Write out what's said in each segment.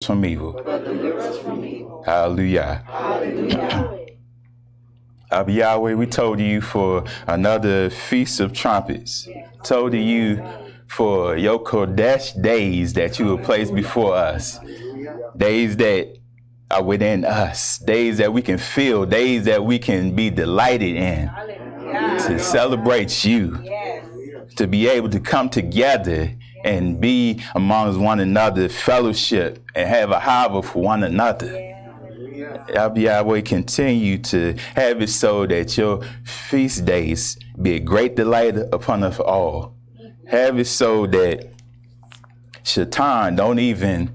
from evil. Hallelujah. Yahweh, we told you for another Feast of Trumpets. Told you for your Kodesh days that you will place before us. Days that are within us. Days that we can feel. Days that we can be delighted in. To celebrate you. To be able to come together and be amongst one another, fellowship, and have a harbor for one another. Yahweh, continue to have it so that your feast days be a great delight upon us all. Have it so that Shaitan don't even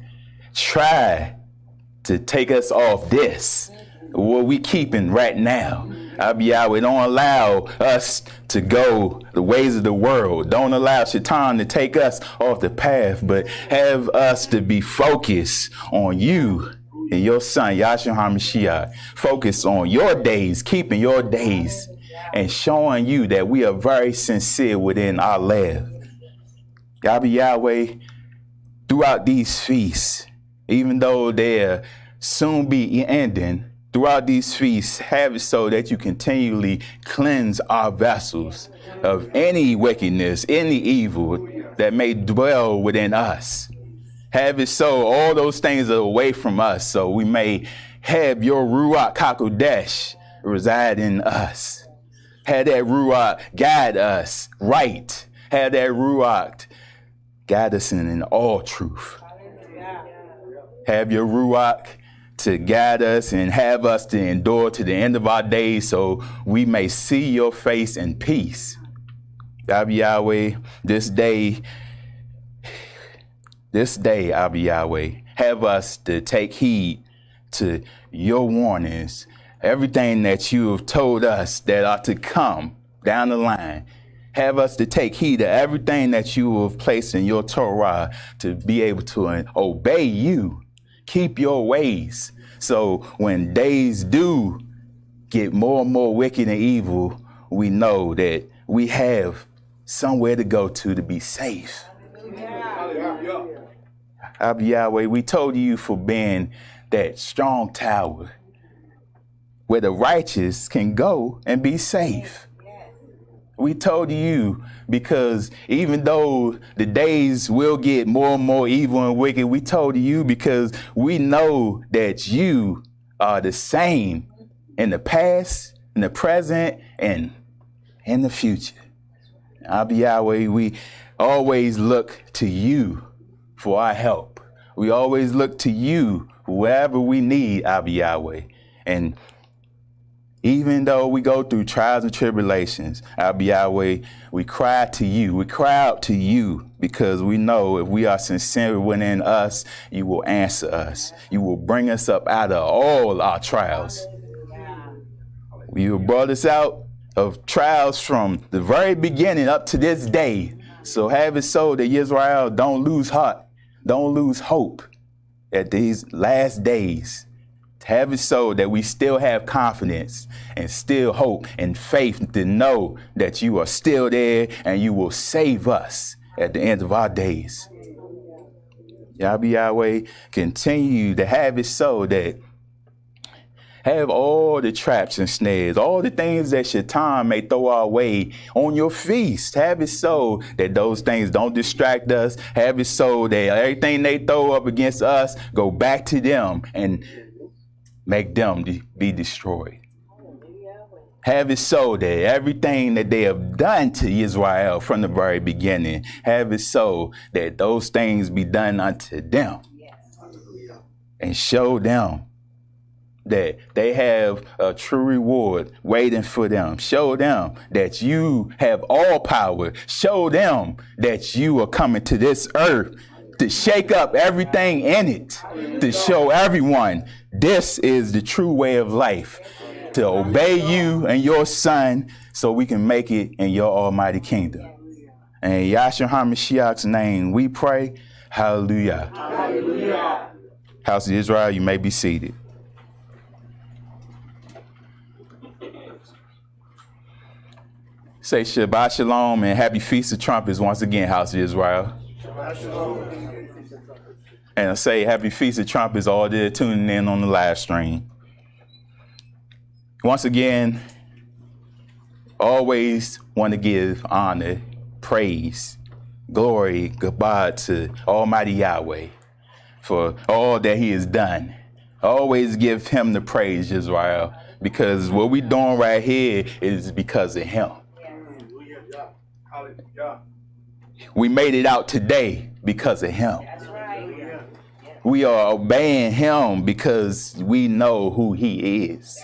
try to take us off this, what we keeping right now. Yahweh, don't allow us to go the ways of the world. Don't allow Shaitan to take us off the path, but have us to be focused on you and your son, Yahshua HaMashiach. Focus on your days, keeping your days, and showing you that we are very sincere within our life. Yahweh, throughout these feasts, even though they'll soon be ending, throughout these feasts, have it so that you continually cleanse our vessels of any wickedness, any evil that may dwell within us. Have it so all those things are away from us, so we may have your Ruach HaKodesh reside in us. Have that Ruach guide us right. Have that Ruach guide us in all truth. Have your Ruach to guide us and have us to endure to the end of our days so we may see your face in peace. Yahweh, this day, Yahweh, have us to take heed to your warnings, everything that you have told us that are to come down the line. Have us to take heed to everything that you have placed in your Torah to be able to obey you. Keep your ways. So when days do get more and more wicked and evil, we know that we have somewhere to go to be safe. Yahweh, we told you for being that strong tower where the righteous can go and be safe. We told you because even though the days will get more and more evil and wicked, we told you because we know that you are the same in the past, in the present, and in the future. Yahweh, we always look to you for our help. We always look to you wherever we need, Yahweh. And even though we go through trials and tribulations, Yahweh, we cry to you. We cry out to you because we know if we are sincere within us, you will answer us. You will bring us up out of all our trials. You brought us out of trials from the very beginning up to this day. So have it so that Israel don't lose heart, don't lose hope at these last days. Have it so that we still have confidence and still hope and faith to know that you are still there and you will save us at the end of our days. Yahweh, continue to have it so that have all the traps and snares, all the things that Shaitan may throw our way on your feast. Have it so that those things don't distract us. Have it so that everything they throw up against us go back to them and make them be destroyed. Have it so that everything that they have done to Israel from the very beginning, have it so that those things be done unto them. And show them that they have a true reward waiting for them. Show them that you have all power. Show them that you are coming to this earth to shake up everything in it, to show everyone this is the true way of life, to obey you and your son so we can make it in your almighty kingdom. In Yahshua HaMashiach's name we pray. Hallelujah. Hallelujah. House of Israel, you may be seated. Say Shabbat Shalom and happy Feast of Trumpets once again, House of Israel. Shabbat Shalom. And I say happy Feast of Trumpets, all there tuning in on the live stream. Once again, always want to give honor, praise, glory, goodbye to Almighty Yahweh for all that he has done. Always give him the praise, Israel, because what we're doing right here is because of him. We made it out today because of him. We are obeying him because we know who he is.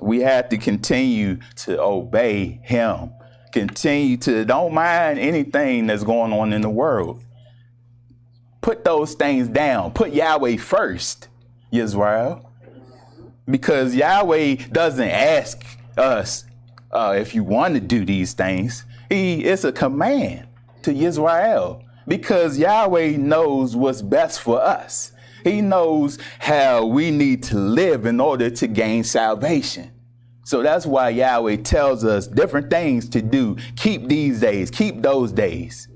We have to continue to obey him. Continue to don't mind anything that's going on in the world. Put those things down. Put Yahweh first, Israel. Because Yahweh doesn't ask us if you want to do these things. It's a command to Israel. Because Yahweh knows what's best for us. He knows how we need to live in order to gain salvation. So that's why Yahweh tells us different things to do. Keep these days, keep those days.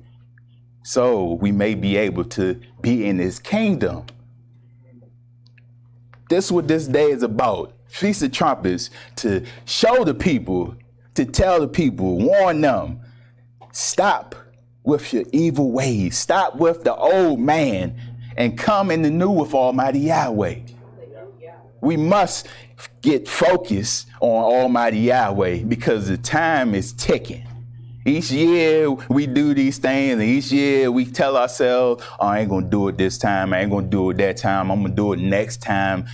So we may be able to be in his kingdom. This is what this day is about. Feast of Trumpets, to show the people, to tell the people, warn them, stop with your evil ways. Stop with the old man and come in the new with Almighty Yahweh. We must get focused on Almighty Yahweh because the time is ticking. Each year we do these things, and each year we tell ourselves, oh, I ain't going to do it this time. I ain't going to do it that time. I'm going to do it next time.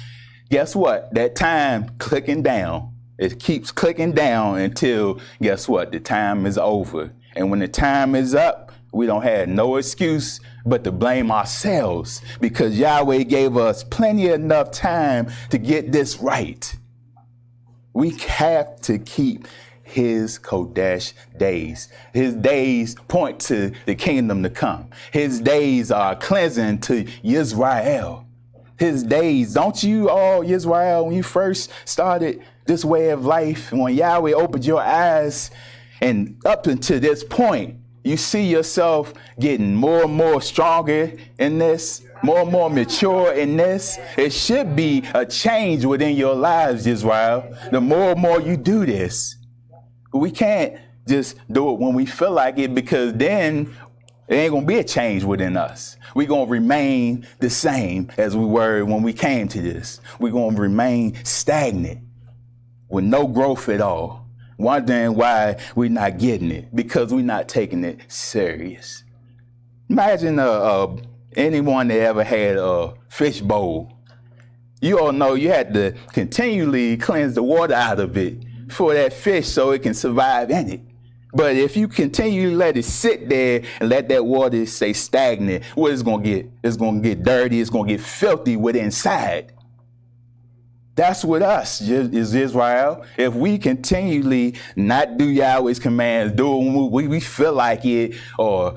Guess what? That time clicking down. It keeps clicking down until, guess what? The time is over. And when the time is up, we don't have no excuse but to blame ourselves because Yahweh gave us plenty enough time to get this right. We have to keep his Kodesh days. His days point to the kingdom to come. His days are cleansing to Israel. His days, don't you all, Israel, when you first started this way of life, when Yahweh opened your eyes and up until this point, you see yourself getting more and more stronger in this, more and more mature in this. It should be a change within your lives, Israel. The more and more you do this, we can't just do it when we feel like it because then it ain't going to be a change within us. We're going to remain the same as we were when we came to this. We're going to remain stagnant with no growth at all. Wondering why we're not getting it because we're not taking it serious. Imagine anyone that ever had a fish bowl. You all know you had to continually cleanse the water out of it for that fish so it can survive in it. But if you continue to let it sit there and let that water stay stagnant, what it's going to get? It's going to get dirty. It's going to get filthy with inside. That's with us, is Israel. If we continually not do Yahweh's commands, do it when we feel like it, or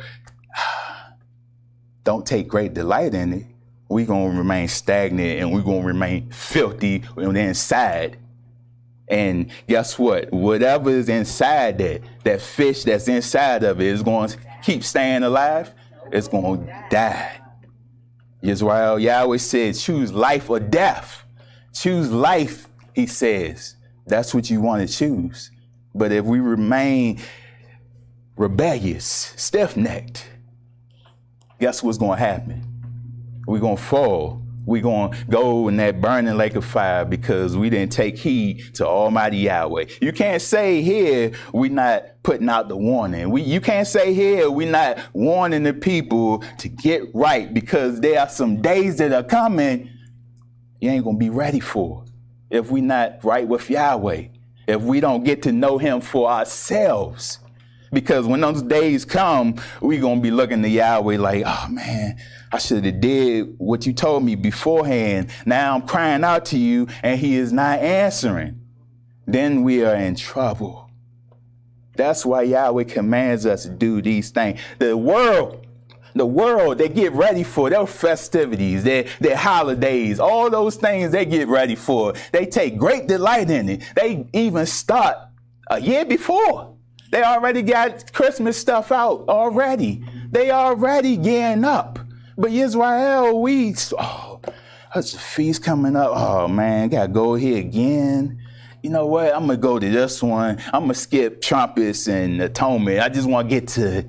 don't take great delight in it, we're going to remain stagnant and we're going to remain filthy on the inside. And guess what? Whatever is inside that fish that's inside of it is going to keep staying alive. It's going to die. Israel, Yahweh said, choose life or death. Choose life, he says. That's what you want to choose. But if we remain rebellious, stiff-necked, guess what's going to happen? We're going to fall. We're going to go in that burning lake of fire because we didn't take heed to Almighty Yahweh. You can't say here we're not putting out the warning. You can't say here we're not warning the people to get right because there are some days that are coming you ain't going to be ready for if we not right with Yahweh, if we don't get to know him for ourselves. Because when those days come, we going to be looking to Yahweh like, oh man, I should have did what you told me beforehand. Now I'm crying out to you and he is not answering. Then we are in trouble. That's why Yahweh commands us to do these things. The world, they get ready for their festivities, their holidays, all those things they get ready for. They take great delight in it. They even start a year before. They already got Christmas stuff out already. They already gearing up But Israel, there's a feast coming up. Oh man, gotta go here again. You know what? I'm gonna go to this one. I'm gonna skip Trumpets and Atonement. I just want to get to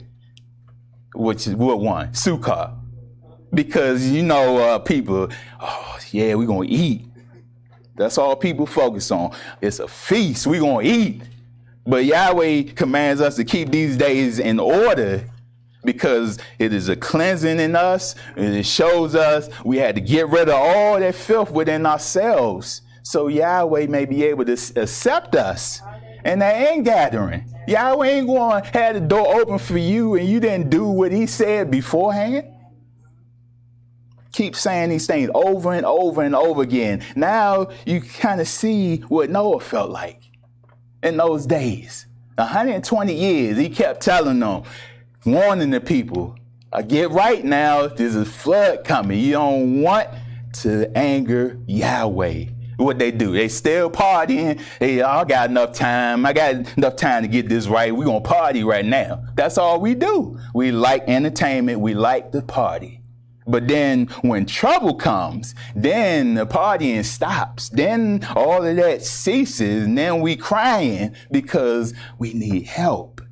what one? Sukkah. Because people, we're gonna eat. That's all people focus on. It's a feast. We're gonna eat. But Yahweh commands us to keep these days in order because it is a cleansing in us. And it shows us we had to get rid of all that filth within ourselves. So Yahweh may be able to accept us in that ingathering. Yahweh ain't going to have the door open for you and you didn't do what he said beforehand. Keep saying these things over and over and over again. Now you kind of see what Noah felt like in those days. 120 years, he kept telling them, warning the people, get right now, there's a flood coming. You don't want to anger Yahweh. What they do, they still partying. Hey, I got enough time. I got enough time to get this right. We're going to party right now. That's all we do. We like entertainment. We like to party. But then when trouble comes, then the partying stops. Then all of that ceases. And then we crying because we need help.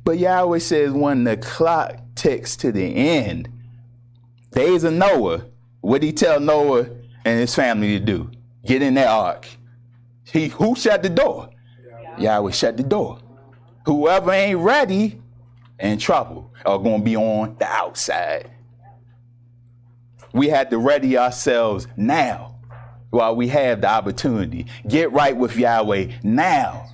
But Yahweh says when the clock ticks to the end, days of Noah, what did he tell Noah and his family to do? Get in that ark. Who shut the door? Yahweh shut the door. Whoever ain't ready in trouble are going to be on the outside. We had to ready ourselves now while we have the opportunity. Get right with Yahweh now.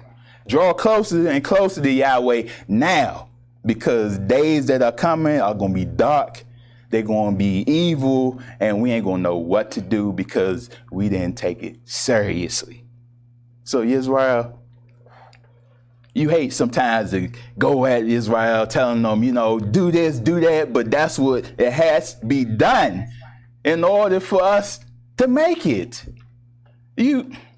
Draw closer and closer to Yahweh now, because days that are coming are going to be dark. They're going to be evil, and we ain't going to know what to do because we didn't take it seriously. So Israel, you hate sometimes to go at Israel, telling them, do this, do that, but that's what it has to be done in order for us to make it.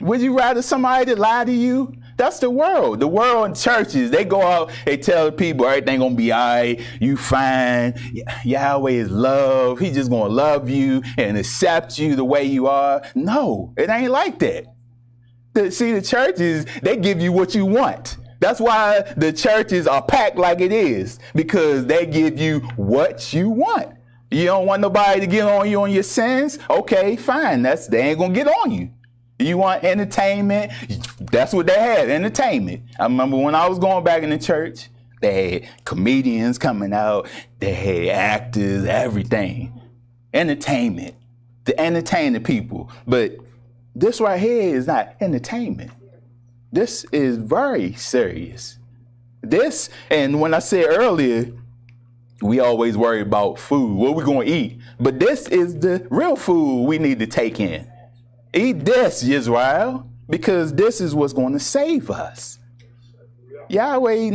Would you rather somebody to lie to you? That's the world. The world and churches, they go out, they tell the people everything gonna be all right, you fine. Yahweh is love. He just gonna love you and accept you the way you are. No, it ain't like that. The churches, they give you what you want. That's why the churches are packed like it is, because they give you what you want. You don't want nobody to get on you on your sins? Okay, fine. They ain't gonna get on you. You want entertainment? That's what they had, entertainment. I remember when I was going back in the church, they had comedians coming out, they had actors, everything. Entertainment, to entertain the people. But this right here is not entertainment. This is very serious. This, and when I said earlier, we always worry about food, what we going to eat. But this is the real food we need to take in. Eat this, Israel, because this is what's going to save us. Yahweh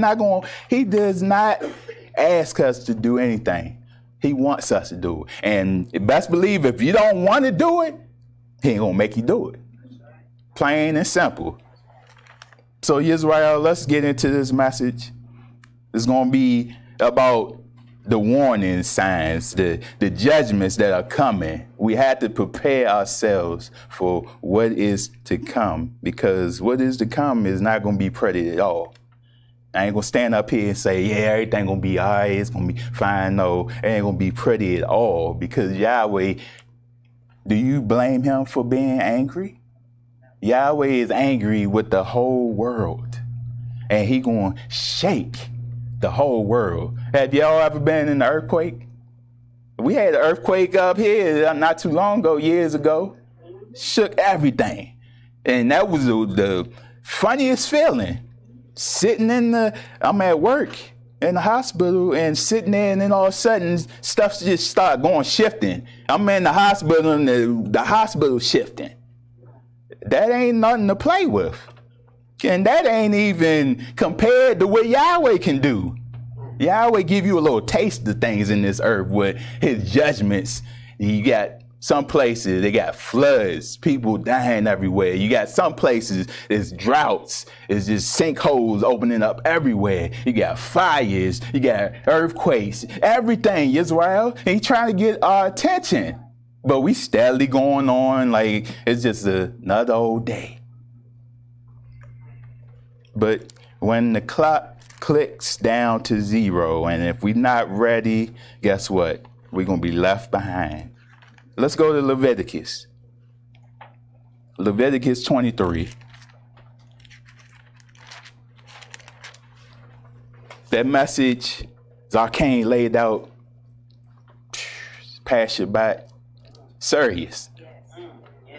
he does not ask us to do anything. He wants us to do it. And best believe if you don't want to do it, he ain't going to make you do it. Plain and simple. So Israel, let's get into this message. It's going to be about the warning signs, the judgments that are coming. We have to prepare ourselves for what is to come, because what is to come is not going to be pretty at all. I ain't going to stand up here and say, everything going to be all right, it's going to be fine. No, it ain't going to be pretty at all, because Yahweh, do you blame him for being angry? Yahweh is angry with the whole world, and he going to shake the whole world. Have y'all ever been in an earthquake? We had an earthquake up here not too long ago, years ago. Shook everything. And that was the funniest feeling. I'm at work in the hospital and sitting there, and then all of a sudden stuff just start shifting. I'm in the hospital and the hospital shifting. That ain't nothing to play with. And that ain't even compared to what Yahweh can do. Yahweh give you a little taste of things in this earth with his judgments. You got Some places they got floods, people dying everywhere. You got some places it's droughts, it's just sinkholes opening up everywhere. You got fires, you got earthquakes, everything, Israel. He trying to get our attention, but we steadily going on like it's just another old day. But when the clock clicks down to 0, and if we're not ready, guess what? We're going to be left behind. Let's go to Leviticus. Leviticus 23. That message, Zarkane laid out, pass your back, serious.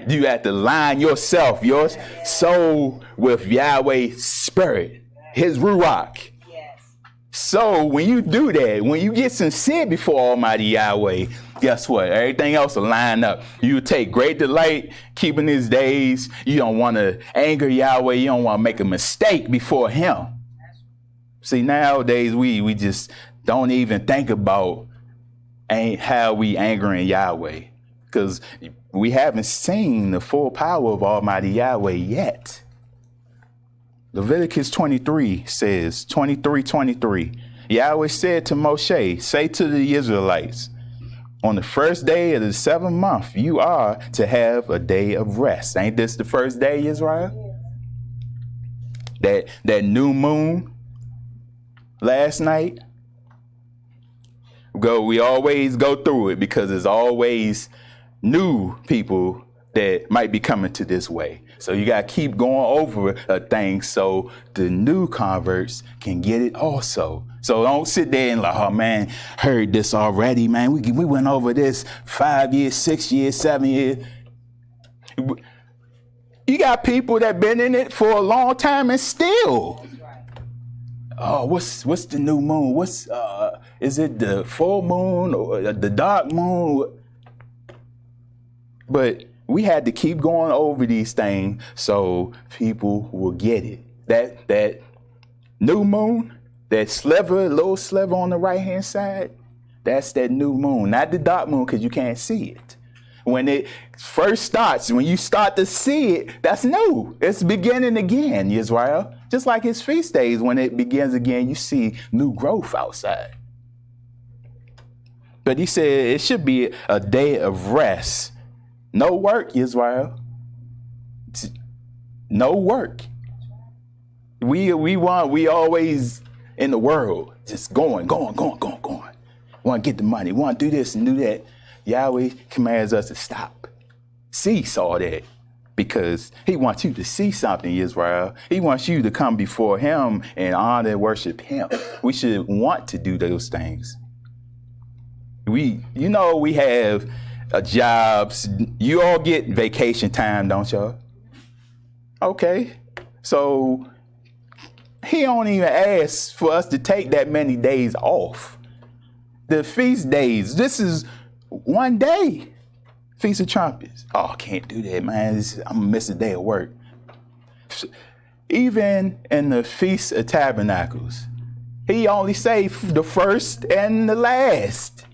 You have to line yourself, your soul with Yahweh's spirit, his Ruach. So when you do that, when you get sincere before Almighty Yahweh, guess what? Everything else will line up. You take great delight keeping his days. You don't want to anger Yahweh. You don't want to make a mistake before him. See, nowadays we just don't even think about how we angering Yahweh, because we haven't seen the full power of Almighty Yahweh yet. Leviticus 23 says, 23, Yahweh said to Moshe, say to the Israelites, on the first day of the 7th month, you are to have a day of rest. Ain't this the first day, Israel? That new moon last night? We always go through it because there's always new people that might be coming to this way. So you got to keep going over a thing so the new converts can get it also. So don't sit there and like, oh man, heard this already, man. We went over this 5 years, 6 years, 7 years. You got people that been in it for a long time and still. Oh, what's the new moon? Is it the full moon or the dark moon? But we had to keep going over these things so people will get it. That new moon, that little sliver on the right-hand side, that's that new moon, not the dark moon, because you can't see it. When it first starts, when you start to see it, that's new. It's beginning again, Israel. Just like his feast days, when it begins again, you see new growth outside. But he said it should be a day of rest. No work, Israel. No work. We always in the world, just going. Want to get the money, want to do this and do that. Yahweh commands us to stop. Cease all that, because he wants you to see something, Israel. He wants you to come before him and honor and worship him. We should want to do those things. We have jobs. You all get vacation time, don't y'all? Okay. So he don't even ask for us to take that many days off. The feast days, this is one day. Feast of Trumpets. Oh, I can't do that, man. I'm gonna miss a day of work. Even in the Feast of Tabernacles, he only say the first and the last.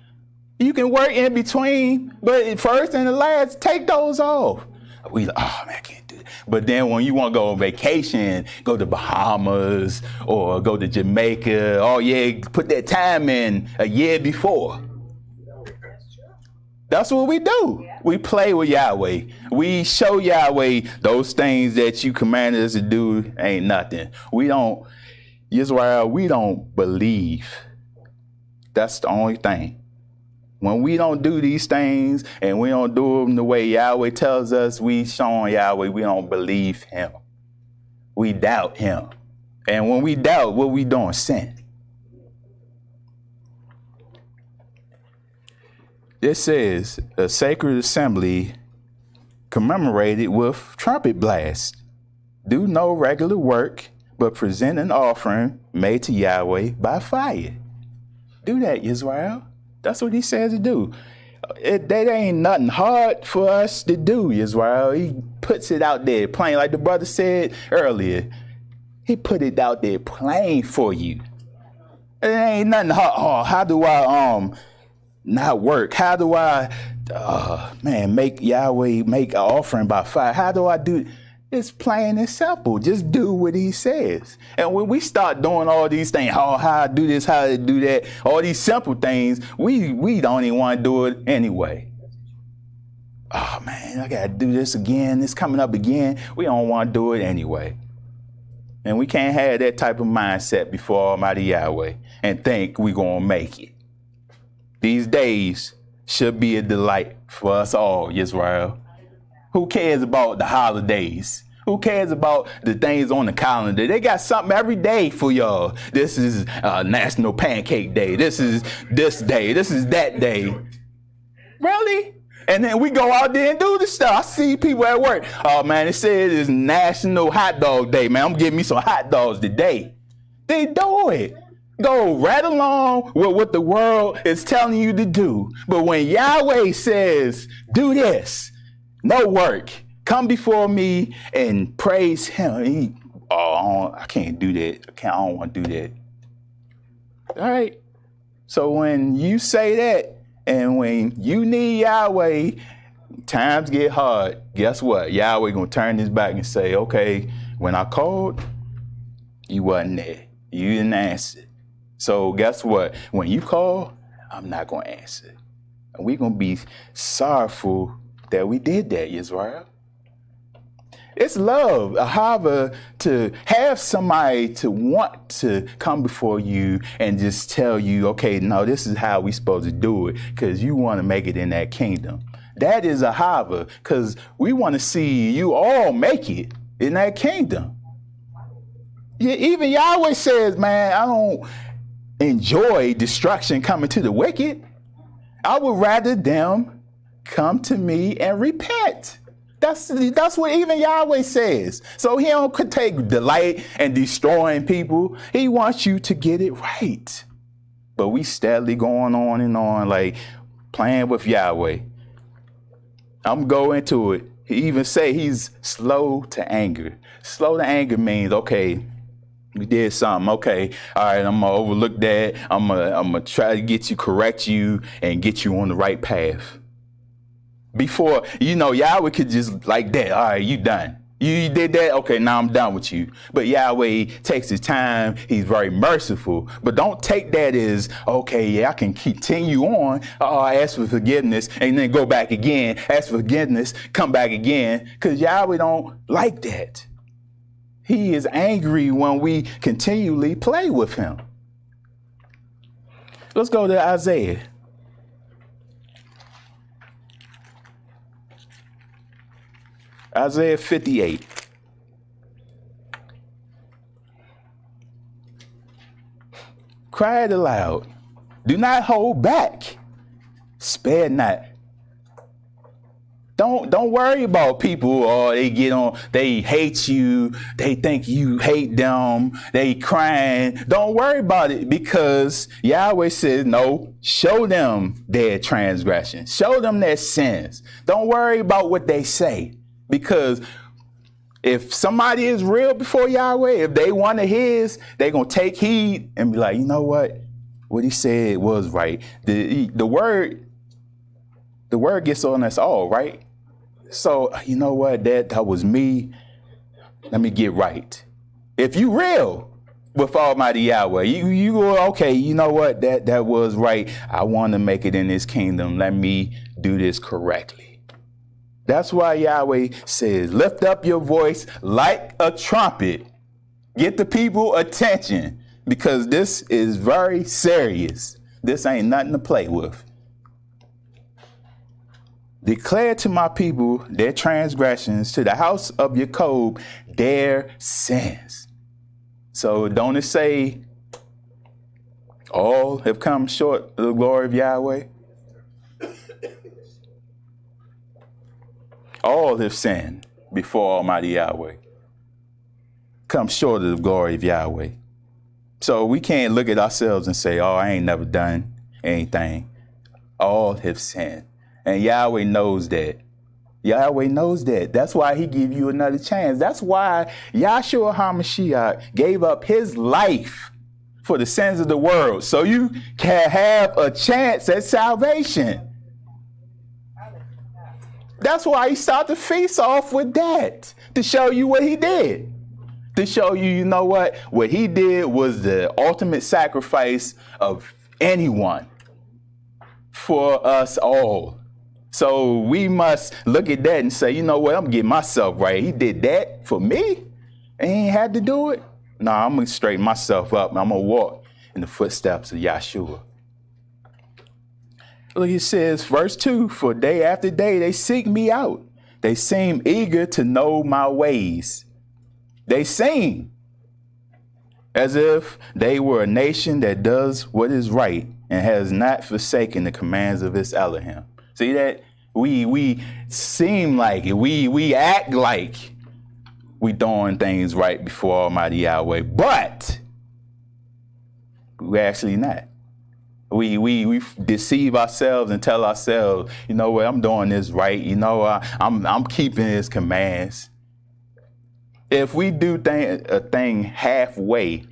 You can work in between, but first and the last, take those off. Oh man, I can't do that. But then when you want to go on vacation, go to Bahamas or go to Jamaica, oh yeah, put that time in a year before. That's what we do. We play with Yahweh. We show Yahweh those things that you commanded us to do ain't nothing. Israel, we don't believe. That's the only thing. When we don't do these things and we don't do them the way Yahweh tells us, we showing Yahweh we don't believe him. We doubt him. And when we doubt, what we doing? Sin. It says a sacred assembly commemorated with trumpet blast. Do no regular work, but present an offering made to Yahweh by fire. Do that, Israel. That's what he says to do. That ain't nothing hard for us to do, Israel. He puts it out there plain, like the brother said earlier. He put it out there plain for you. It ain't nothing hard. Oh, how do I not work? How do I make Yahweh make an offering by fire. How do I do it? It's plain and simple. Just do what he says. And when we start doing all these things, how I do this, how to do that, all these simple things, we don't even want to do it anyway. Oh man, I got to do this again. It's coming up again. We don't want to do it anyway. And we can't have that type of mindset before Almighty Yahweh and think we're going to make it. These days should be a delight for us all, Israel. Who cares about the holidays? Who cares about the things on the calendar? They got something every day for y'all. This is National Pancake Day. This is this day. This is that day. Really? And then we go out there and do the stuff. I see people at work. Oh, man, it says it's National Hot Dog Day, man. I'm getting me some hot dogs today. They do it. Go right along with what the world is telling you to do. But when Yahweh says, do this, no work, come before me and praise him. I can't do that. I don't want to do that. All right. So when you say that, and when you need Yahweh, times get hard. Guess what? Yahweh going to turn his back and say, okay, when I called, you wasn't there. You didn't answer. So guess what? When you call, I'm not going to answer. And we're going to be sorrowful that we did that, Israel. It's love, however, to have somebody to want to come before you and just tell you, okay, no, this is how we supposed to do it because you want to make it in that kingdom. That is a hava because we want to see you all make it in that kingdom. Yeah, even Yahweh says, man, I don't enjoy destruction coming to the wicked. I would rather them come to me and repent. That's what even Yahweh says. So he don't take delight in destroying people. He wants you to get it right. But we steadily going on and on, like playing with Yahweh. I'm going into it. He even say he's slow to anger. Slow to anger means, okay, we did something. Okay, all right, I'm going to overlook that. I'm gonna try to get you, correct you, and get you on the right path. Before, Yahweh could just like that. All right, you done. You did that. Okay, now I'm done with you. But Yahweh takes his time. He's very merciful. But don't take that as, okay, yeah, I can continue on. Ask for forgiveness and then go back again. Ask for forgiveness, come back again. Because Yahweh don't like that. He is angry when we continually play with him. Let's go to Isaiah. Isaiah 58. Cry it aloud. Do not hold back. Spare not. Don't worry about people or they hate you. They think you hate them. They crying. Don't worry about it because Yahweh says, no, show them their transgressions. Show them their sins. Don't worry about what they say. Because if somebody is real before Yahweh, if they one of his, they're going to take heed and be like, you know what? What he said was right. The word gets on us all, right? So, you know what? That was me. Let me get right. If you real with Almighty Yahweh, you go, okay, you know what? That was right. I want to make it in this kingdom. Let me do this correctly. That's why Yahweh says, lift up your voice like a trumpet. Get the people attention because this is very serious. This ain't nothing to play with. Declare to my people their transgressions, to the house of Jacob their sins. So don't it say all have come short of the glory of Yahweh? All have sinned before Almighty Yahweh. Come short of the glory of Yahweh. So we can't look at ourselves and say, oh, I ain't never done anything. All have sinned. And Yahweh knows that. Yahweh knows that. That's why he gave you another chance. That's why Yahshua HaMashiach gave up his life for the sins of the world. So you can have a chance at salvation. That's why he started the feast off with that, to show you what he did. To show you, you know what he did was the ultimate sacrifice of anyone for us all. So we must look at that and say, you know what, I'm getting myself right. He did that for me and he ain't had to do it. No, I'm going to straighten myself up and I'm going to walk in the footsteps of Yahshua. Look, it says, verse 2, for day after day they seek me out. They seem eager to know my ways. They sing as if they were a nation that does what is right and has not forsaken the commands of its Elohim. See that? We seem like it. We act like we doing things right before Almighty Yahweh, but we actually not. We deceive ourselves and tell ourselves, you know what, I'm doing this right. You know, I'm keeping his commands. If we do a thing halfway,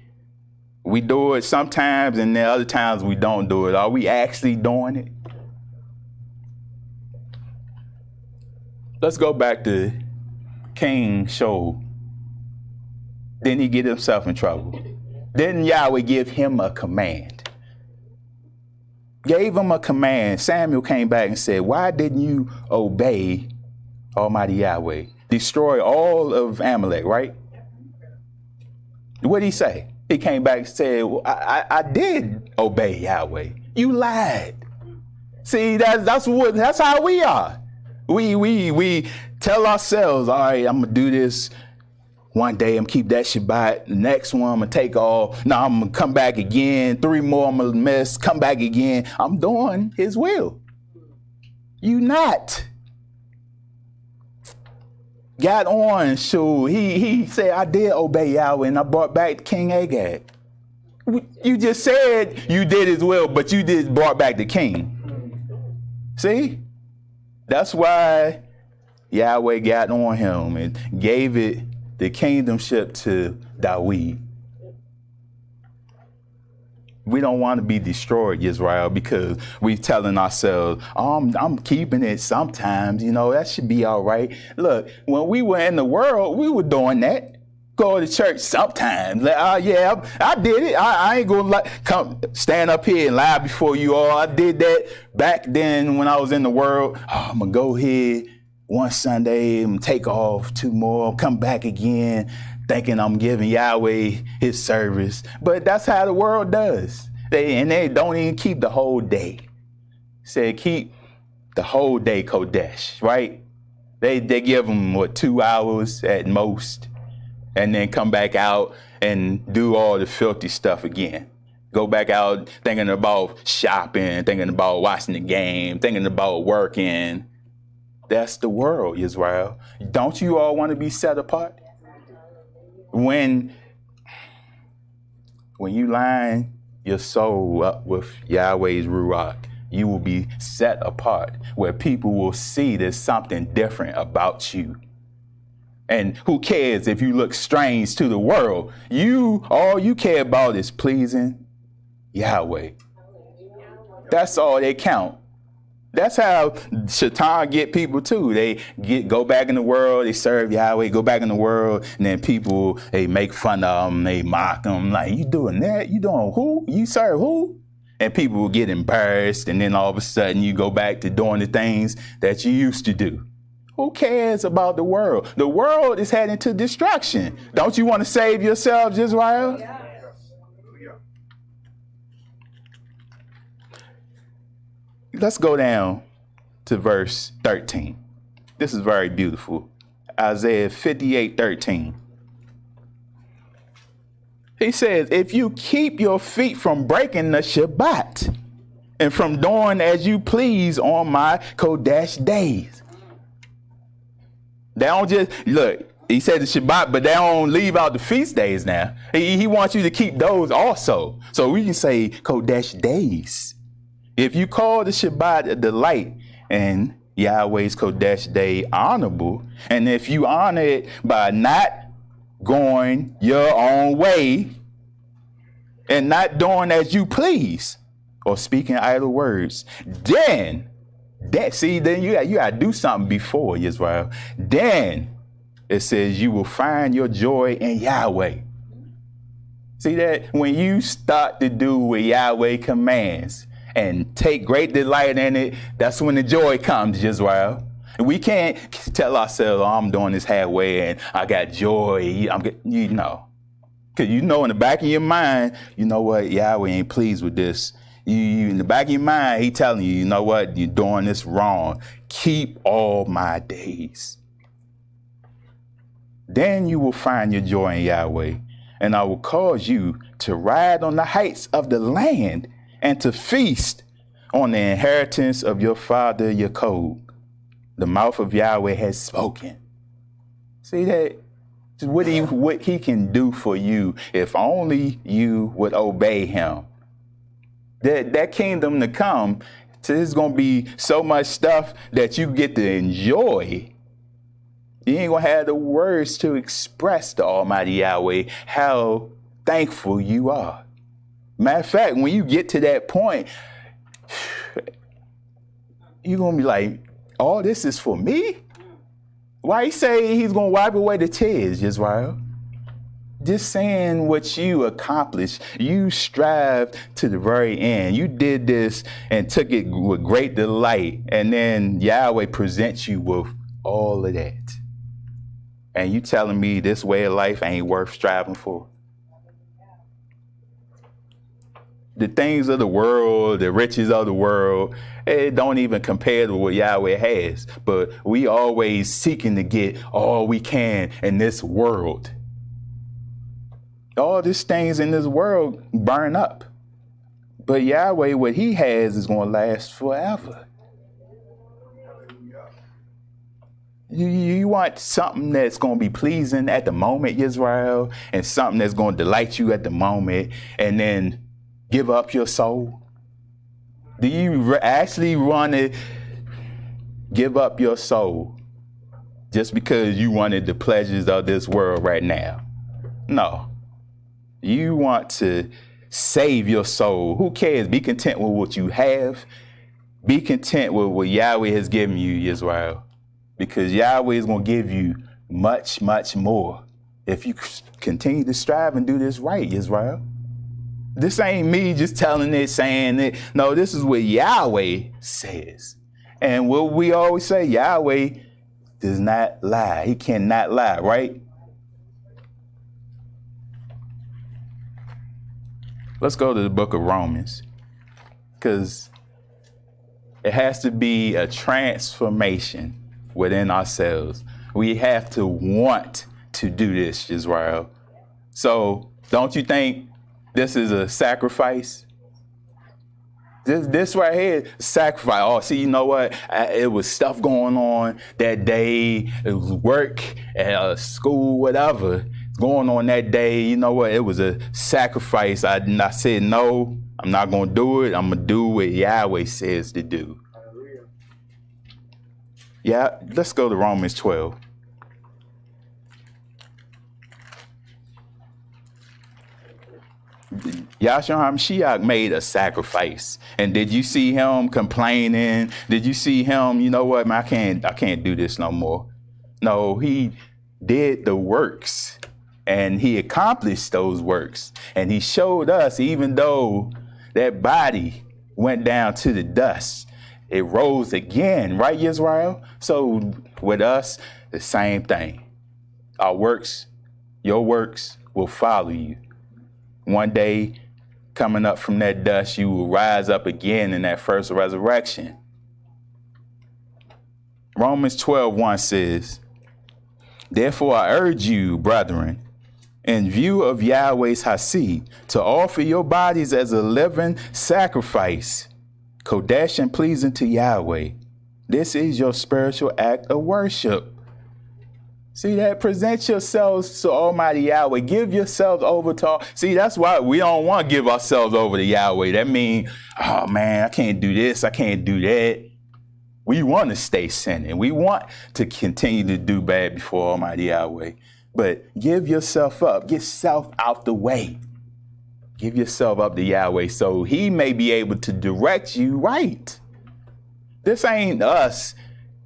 we do it sometimes and then other times we don't do it. Are we actually doing it? Let's go back to King Shaul. Didn't he get himself in trouble? Didn't Yahweh give him a command? Gave him a command. Samuel came back and said, why didn't you obey Almighty Yahweh? Destroy all of Amalek, right? What did he say? He came back and said, well, I did obey Yahweh. You lied. See, that's how we are. We tell ourselves, all right, I'm going to do this. One day I'm keep that Shabbat. The next one I'm going to take off. Now I'm going to come back again. 3 more I'm going to miss. Come back again. I'm doing his will. You not. Got on, Shaul. He said, I did obey Yahweh and I brought back King Agag. You just said you did his will, but you just brought back the king. See? That's why Yahweh got on him and gave it the kingdomship to Dawid. We don't want to be destroyed, Israel, because we telling ourselves, oh, I'm keeping it sometimes, you know, that should be all right. Look, when we were in the world, we were doing that. Go to church sometimes. Like, yeah, I did it. I ain't going to come stand up here and lie before you all. I did that back then when I was in the world. Oh, I'm going to go here one Sunday and take off 2 more, come back again, thinking I'm giving Yahweh his service. But that's how the world does. They don't even keep the whole day. Say keep the whole day Kodesh, right? They give them, 2 hours at most, and then come back out and do all the filthy stuff again. Go back out thinking about shopping, thinking about watching the game, thinking about working. That's the world, Israel. Don't you all want to be set apart? When you line your soul up with Yahweh's Ruach, you will be set apart, where people will see there's something different about you. And who cares if you look strange to the world? All you care about is pleasing Yahweh. That's all they count. That's how Shaitan get people too. They go back in the world, they serve Yahweh, go back in the world, and then people, they make fun of them, they mock them, like, you doing that? You doing who? You serve who? And people will get embarrassed, and then all of a sudden you go back to doing the things that you used to do. Who cares about the world? The world is heading to destruction. Don't you want to save yourselves, Israel? Yeah. Let's go down to verse 13. This is very beautiful. Isaiah 58:13. He says, if you keep your feet from breaking the Shabbat and from doing as you please on my Kodesh days. They don't just, look, he said the Shabbat, but they don't leave out the feast days now. He wants you to keep those also. So we can say Kodesh days. If you call the Shabbat a delight and Yahweh's Kodesh day honorable, and if you honor it by not going your own way and not doing as you please or speaking idle words, then Then you got to do something before, Israel. Then it says you will find your joy in Yahweh. See that? When you start to do what Yahweh commands and take great delight in it, that's when the joy comes, Israel. And we can't tell ourselves, oh, I'm doing this halfway and I got joy. You know. Because you know in the back of your mind, you know what? Yahweh ain't pleased with this. You in the back of your mind, he telling you, you know what? You're doing this wrong. Keep all my days. Then you will find your joy in Yahweh, and I will cause you to ride on the heights of the land and to feast on the inheritance of your father Jacob. The mouth of Yahweh has spoken. See that? What he can do for you if only you would obey him. That kingdom to come, there's going to be so much stuff that you get to enjoy. You ain't going to have the words to express to Almighty Yahweh how thankful you are. Matter of fact, when you get to that point, you're going to be like, all this is for me? Why he say he's going to wipe away the tears, Israel? Just saying what you accomplished. You strive to the very end. You did this and took it with great delight. And then Yahweh presents you with all of that. And you telling me this way of life ain't worth striving for? The things of the world, the riches of the world, it don't even compare to what Yahweh has. But we always seeking to get all we can in this world. All these things in this world burn up. But Yahweh, what he has is going to last forever. You want something that's going to be pleasing at the moment, Israel, and something that's going to delight you at the moment, and then give up your soul? Do you actually want to give up your soul just because you wanted the pleasures of this world right now? No. You want to save your soul. Who cares? Be content with what you have. Be content with what Yahweh has given you, Israel. Because Yahweh is going to give you much, much more if you continue to strive and do this right, Israel. This ain't me just telling it, saying it. No, this is what Yahweh says. And what we always say, Yahweh does not lie. He cannot lie, right? Let's go to the book of Romans, because it has to be a transformation within ourselves. We have to want to do this, Israel. So don't you think this is a sacrifice? This right here, sacrifice. Oh, see, you know what? It was stuff going on that day. It was work, school, whatever going on that day. You know what? It was a sacrifice. I said, no, I'm not going to do it. I'm going to do what Yahweh says to do. Yeah, let's go to Romans 12. Yahshua HaMashiach made a sacrifice. And did you see him complaining? Did you see him, you know what, man, I can't do this no more? No, he did the works and he accomplished those works. And he showed us, even though that body went down to the dust, it rose again, right, Israel? So with us, the same thing. Our works, your works will follow you. One day, coming up from that dust, you will rise up again in that first resurrection. Romans 12:1 says, therefore I urge you, brethren, in view of Yahweh's Hasid, to offer your bodies as a living sacrifice, kodesh and pleasing to Yahweh. This is your spiritual act of worship. See that? Present yourselves to Almighty Yahweh. Give yourselves over to. See, that's why we don't want to give ourselves over to Yahweh. That means, oh man, I can't do this. I can't do that. We want to stay sinning. We want to continue to do bad before Almighty Yahweh. But give yourself up. Get self out the way. Give yourself up to Yahweh so he may be able to direct you right. This ain't us,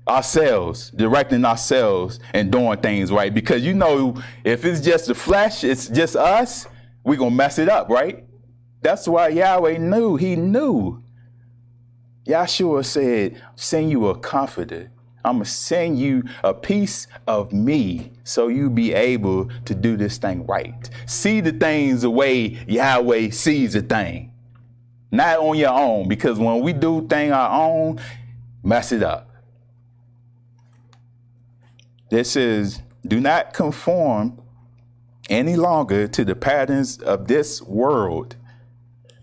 ourselves, directing ourselves and doing things right. Because if it's just the flesh, it's just us, we're going to mess it up, right? That's why Yahweh knew. He knew. Yahshua said, send you a comforter. I'm going to send you a piece of me so you be able to do this thing right. See the things the way Yahweh sees a thing. Not on your own, because when we do things our own, mess it up. This is, do not conform any longer to the patterns of this world,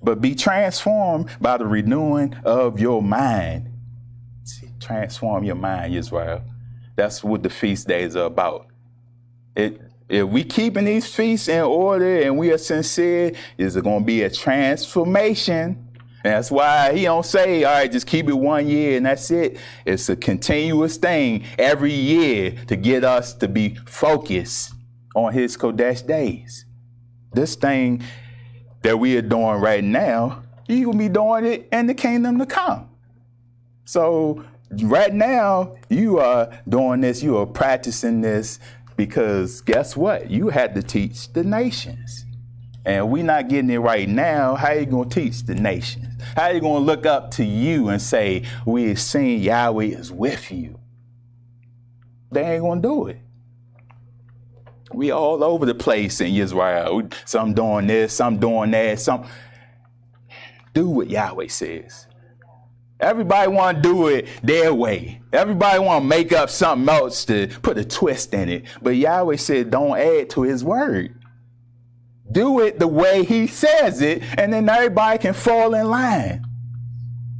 but be transformed by the renewing of your mind. See, transform your mind, Israel. That's what the feast days are about. If we keeping these feasts in order and we are sincere, is it going to be a transformation? And that's why he don't say, all right, just keep it 1 year and that's it. It's a continuous thing every year to get us to be focused on his Kodesh days. This thing that we are doing right now, you will be doing it in the kingdom to come. So right now, you are doing this, you are practicing this, because guess what? You had to teach the nations. And we not getting it right now. How you going to teach the nations? How you going to look up to you and say, we have seen Yahweh is with you? They ain't going to do it. We all over the place in Israel. Some doing this, some doing that. Some do what Yahweh says. Everybody want to do it their way. Everybody want to make up something else to put a twist in it. But Yahweh said, don't add to his word. Do it the way he says it, and then everybody can fall in line.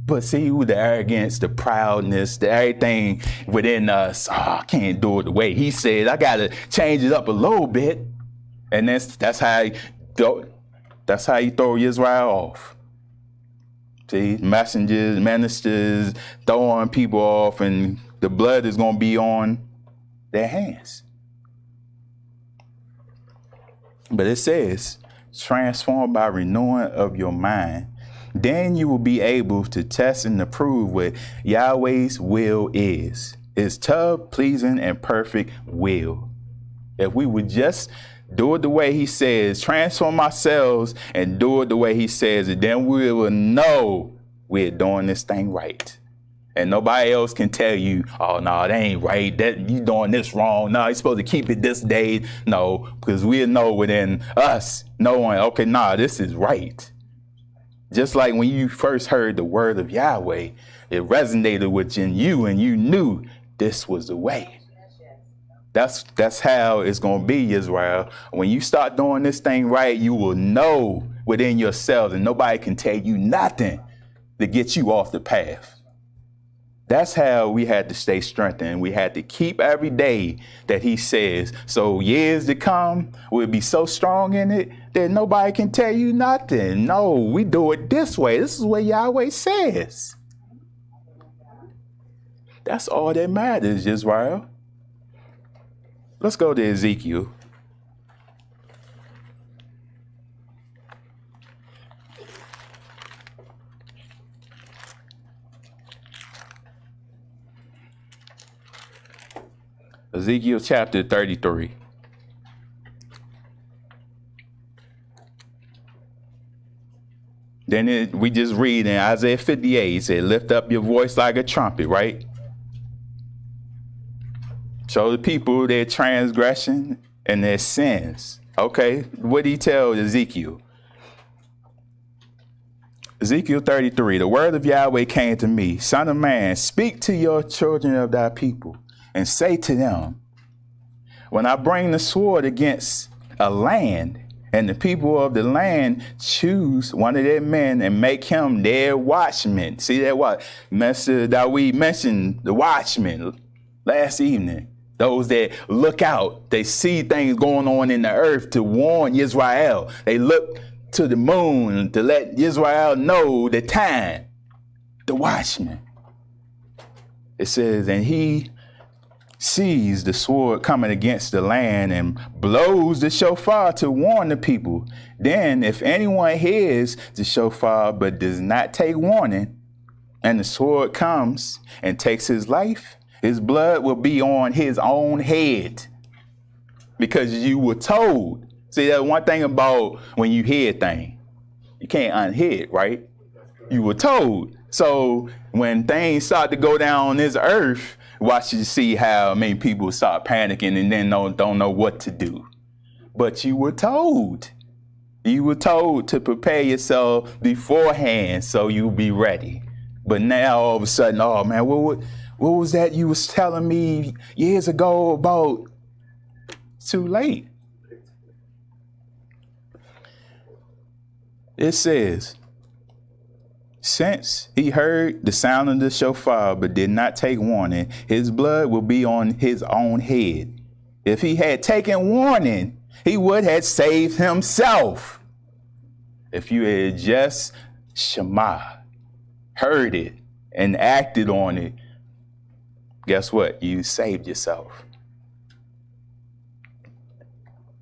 But see, with the arrogance, the proudness, the everything within us, I can't do it the way he said. I got to change it up a little bit. And that's how you throw Israel off. See, messengers, ministers, throwing people off, and the blood is going to be on their hands. But it says, transformed by renewing of your mind, then you will be able to test and approve what Yahweh's will is. His tough, pleasing, and perfect will. If we would just do it the way he says, transform ourselves and do it the way he says it, then we will know we're doing this thing right. And nobody else can tell you, oh, no, that ain't right. That you doing this wrong. No, you're supposed to keep it this day. No, because we'll know within us knowing, okay, this is right. Just like when you first heard the word of Yahweh, it resonated within you and you knew this was the way. That's how it's going to be, Israel. When you start doing this thing right, you will know within yourselves, and nobody can tell you nothing to get you off the path. That's how we had to stay strengthened. We had to keep every day that he says. So years to come, we'll be so strong in it that nobody can tell you nothing. No, we do it this way. This is what Yahweh says. That's all that matters, Israel. Let's go to Ezekiel. Ezekiel chapter 33. Then we just read in Isaiah 58, it said, lift up your voice like a trumpet, right? Show the people their transgression and their sins. Okay, what did he tell Ezekiel? Ezekiel 33, the word of Yahweh came to me, son of man, speak to your children of thy people and say to them, when I bring the sword against a land and the people of the land choose one of their men and make him their watchman. See that what? That we mentioned the watchman last evening. Those that look out, they see things going on in the earth to warn Israel. They look to the moon to let Israel know the time. The watchman. It says, and he sees the sword coming against the land and blows the shofar to warn the people. Then if anyone hears the shofar but does not take warning, and the sword comes and takes his life, his blood will be on his own head. Because you were told. See, that's one thing about when you hear a thing. You can't unhear it, right? You were told. So when things start to go down on this earth, watch you see how many people start panicking and then don't know what to do. But you were told. You were told to prepare yourself beforehand so you'll be ready. But now all of a sudden, oh man, what was that you was telling me years ago about? It's too late. It says, since he heard the sound of the shofar but did not take warning, his blood will be on his own head. If he had taken warning, he would have saved himself. If you had just Shema, heard it, and acted on it, guess what? You saved yourself.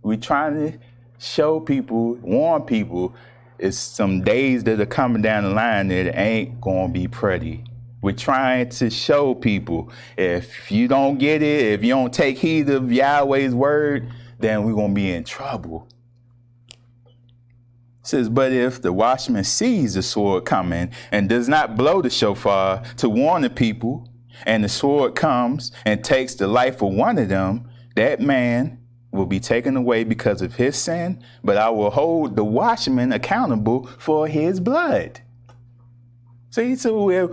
We're trying to show people, warn people, it's some days that are coming down the line that ain't going to be pretty. We're trying to show people, if you don't get it, if you don't take heed of Yahweh's word, then we're going to be in trouble. It says, but if the watchman sees the sword coming and does not blow the shofar to warn the people, and the sword comes and takes the life of one of them, that man will be taken away because of his sin, but I will hold the watchman accountable for his blood. See, so if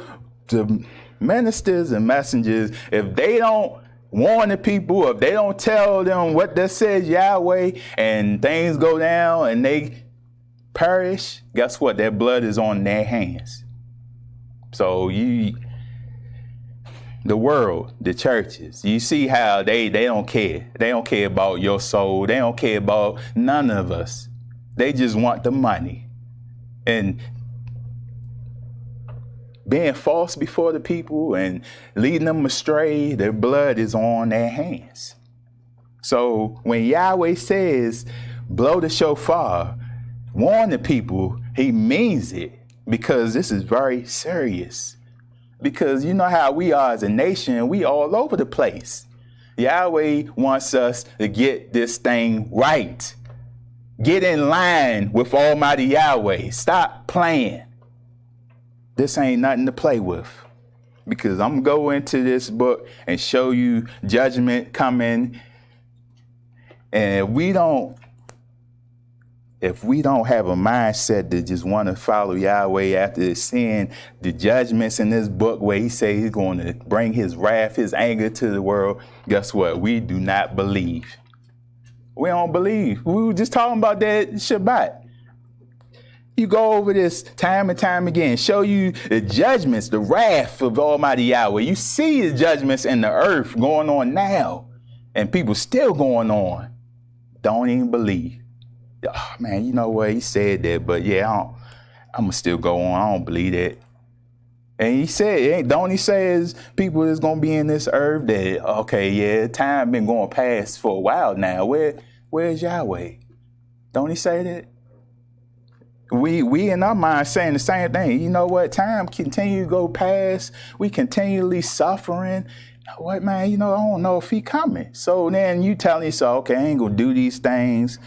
the ministers and messengers, if they don't warn the people, if they don't tell them what that says Yahweh, and things go down and they perish, guess what? Their blood is on their hands. So the world, the churches, you see how they don't care. They don't care about your soul. They don't care about none of us. They just want the money. And being false before the people and leading them astray, their blood is on their hands. So when Yahweh says, blow the shofar, warn the people, he means it, because this is very serious. Because you know how we are as a nation, we all over the place. Yahweh wants us to get this thing right. Get in line with Almighty Yahweh. Stop playing. This ain't nothing to play with. Because I'm going to go into this book and show you judgment coming. And if we don't have a mindset to just want to follow Yahweh after seeing the judgments in this book where he says he's going to bring his wrath, his anger to the world, guess what? We do not believe. We don't believe. We were just talking about that Shabbat. You go over this time and time again, show you the judgments, the wrath of Almighty Yahweh. You see the judgments in the earth going on now, and people still going on. Don't even believe. Oh, man, you know what? He said that, but yeah, I'm going to still go on. I don't believe that. And he said, don't he says people is going to be in this earth that, okay, yeah, time been going past for a while now. Where's Yahweh? Don't he say that? We in our mind saying the same thing. You know what? Time continue to go past. We continually suffering. What, man, I don't know if he coming. So then you telling yourself, okay, I ain't going to do these things.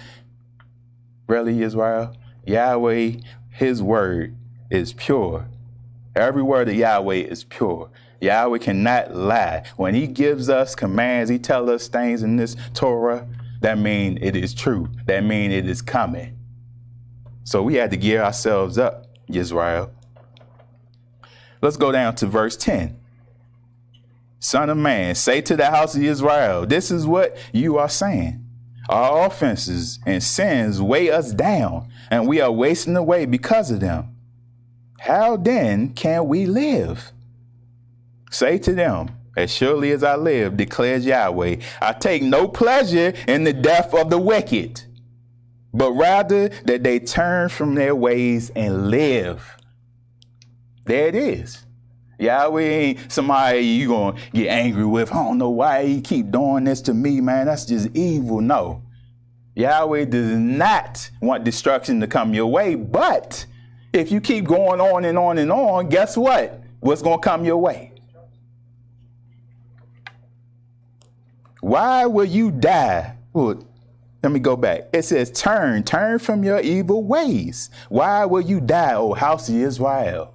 Really, Israel? Yahweh, his word is pure. Every word of Yahweh is pure. Yahweh cannot lie. When he gives us commands, he tells us things in this Torah, that means it is true. That means it is coming. So we had to gear ourselves up, Israel. Let's go down to verse 10. Son of man, say to the house of Israel, this is what you are saying. Our offenses and sins weigh us down, and we are wasting away because of them. How then can we live? Say to them, as surely as I live, declares Yahweh, I take no pleasure in the death of the wicked, but rather that they turn from their ways and live. There it is. Yahweh ain't somebody you going to get angry with. I don't know why he keep doing this to me, man. That's just evil. No. Yahweh does not want destruction to come your way. But if you keep going on and on and on, guess what? what's going to come your way. Why will you die? Well, let me go back. It says, turn from your evil ways. Why will you die, O house of Israel?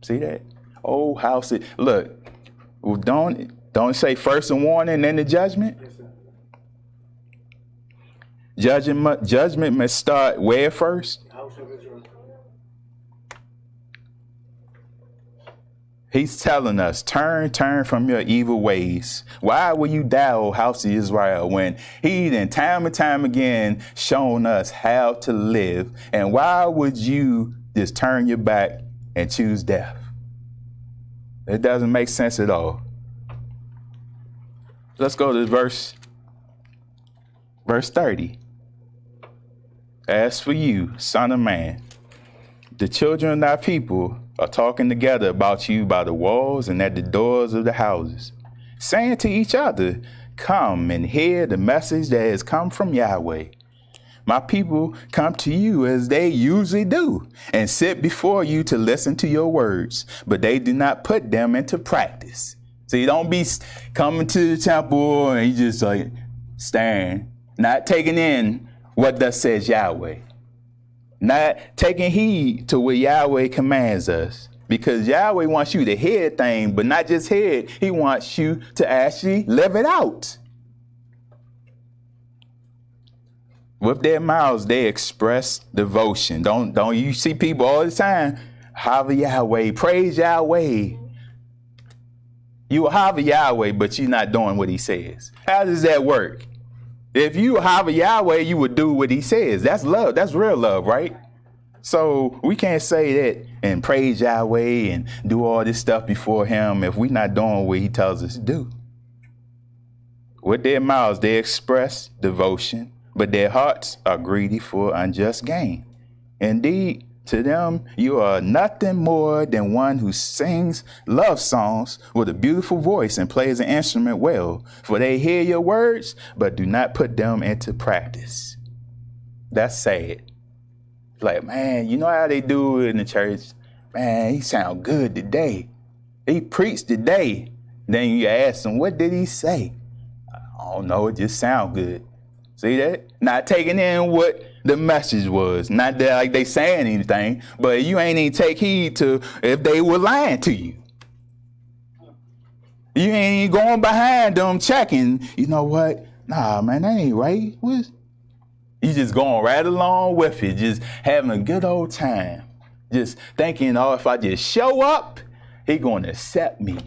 See that? Oh, house of, look, well, don't say first the warning, then the judgment. Judgment must start where first? He's telling us, turn from your evil ways. Why will you die, O house of Israel, when he then time and time again shown us how to live? And why would you just turn your back and choose death? It doesn't make sense at all. Let's go to verse 30. As for you, son of man, the children of thy people are talking together about you by the walls and at the doors of the houses, saying to each other, come and hear the message that has come from Yahweh. My people come to you as they usually do and sit before you to listen to your words, but they do not put them into practice. So you don't be coming to the temple and you just like staring, not taking in what thus says Yahweh. Not taking heed to what Yahweh commands us, because Yahweh wants you to hear things, but not just hear it. He wants you to actually live it out. With their mouths, they express devotion. Don't you see people all the time? Holler Yahweh, praise Yahweh. You holler Yahweh, but you're not doing what he says. How does that work? If you holler Yahweh, you would do what he says. That's love. That's real love, right? So we can't say that and praise Yahweh and do all this stuff before him if we're not doing what he tells us to do. With their mouths, they express devotion, but their hearts are greedy for unjust gain. Indeed, to them, you are nothing more than one who sings love songs with a beautiful voice and plays an instrument well, for they hear your words, but do not put them into practice. That's sad. Like, man, you know how they do it in the church? Man, he sound good today. He preached today. Then you ask him, what did he say? I don't know, it just sound good. See that? Not taking in what the message was. Not that like they saying anything, but you ain't even take heed to if they were lying to you. You ain't even going behind them checking, you know what? Nah, man, that ain't right. You just going right along with it, just having a good old time. Just thinking, oh, if I just show up, he going to accept me.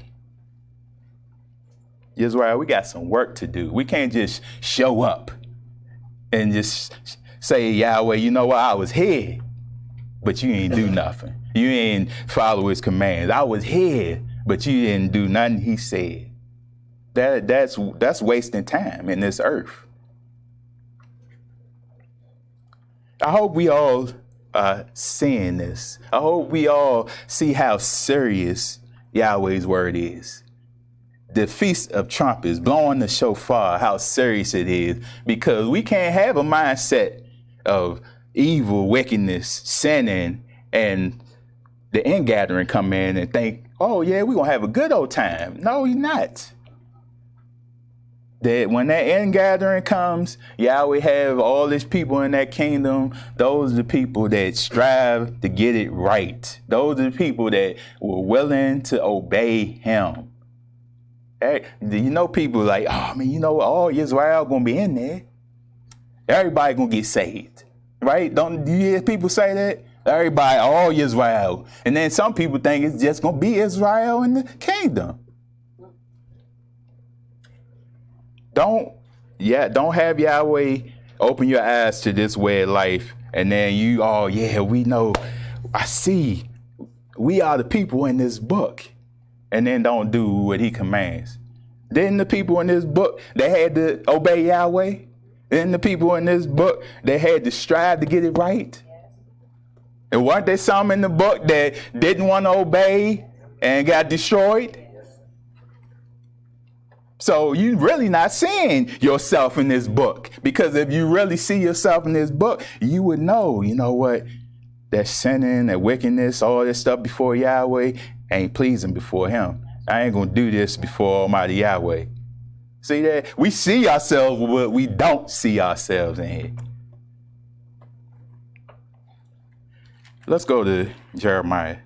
Israel, we got some work to do. We can't just show up and just say, Yahweh, you know what? I was here, but you ain't do nothing. You ain't follow his commands. I was here, but you didn't do nothing he said. That's wasting time in this earth. I hope we all are seeing this. I hope we all see how serious Yahweh's word is. The Feast of Trumpets, blowing the shofar, how serious it is, because we can't have a mindset of evil, wickedness, sinning, and the ingathering come in and think, oh yeah, we're going to have a good old time. No, you're not. That when that ingathering comes, Yahweh have all these people in that kingdom. Those are the people that strive to get it right. Those are the people that were willing to obey him. Hey, you know, people like, oh man, you know, all Israel gonna be in there. Everybody gonna get saved, right? Do you hear people say that? Everybody, all Israel. And then some people think it's just gonna be Israel in the kingdom. Don't have Yahweh open your eyes to this way of life. And then you, oh yeah, we know, I see, we are the people in this book. And then don't do what he commands. Then the people in this book, they had to obey Yahweh. Then the people in this book, they had to strive to get it right. And weren't there some in the book that didn't want to obey and got destroyed? So you really not seeing yourself in this book, because if you really see yourself in this book, you would know, you know what, that sinning, that wickedness, all this stuff before Yahweh, ain't pleasing before him. I ain't going to do this before Almighty Yahweh. See that? We see ourselves, but we don't see ourselves in here. Let's go to Jeremiah.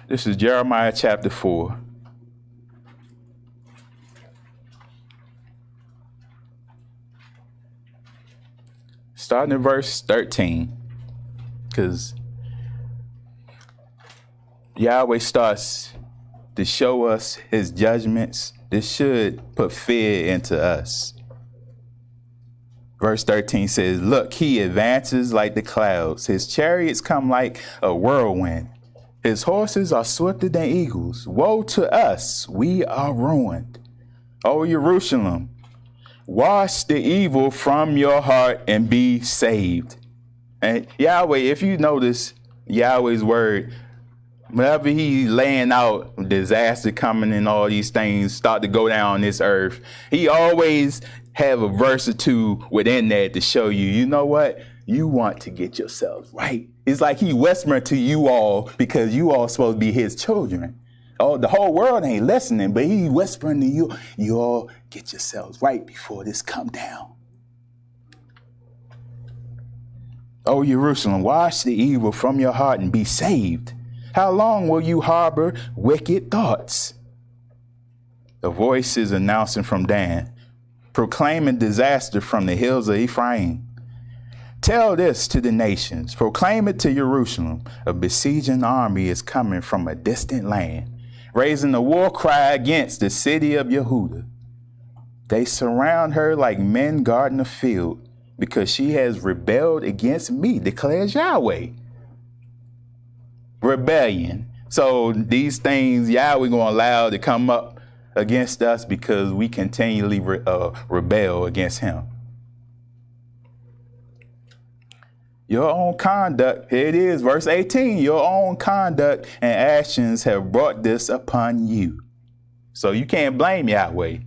This is Jeremiah chapter 4. Starting in verse 13, because Yahweh starts to show us his judgments. This should put fear into us. Verse 13 says, look, he advances like the clouds. His chariots come like a whirlwind. His horses are swifter than eagles. Woe to us, we are ruined. O Jerusalem, wash the evil from your heart and be saved. And Yahweh, if you notice Yahweh's word, whenever he's laying out disaster coming and all these things start to go down on this earth, he always have a verse or two within that to show you, you know what? You want to get yourselves right. It's like he whispering to you all because you all supposed to be his children. Oh, the whole world ain't listening, but he whispering to you, you all get yourselves right before this come down. Oh, Jerusalem, wash the evil from your heart and be saved. How long will you harbor wicked thoughts? The voice is announcing from Dan, proclaiming disaster from the hills of Ephraim. Tell this to the nations, proclaim it to Jerusalem. A besieging army is coming from a distant land, raising a war cry against the city of Yehuda. They surround her like men guarding a field because she has rebelled against me, declares Yahweh. Rebellion. So these things Yahweh going to allow to come up against us because we continually rebel against him. Your own conduct, here it is, verse 18, your own conduct and actions have brought this upon you. So you can't blame Yahweh.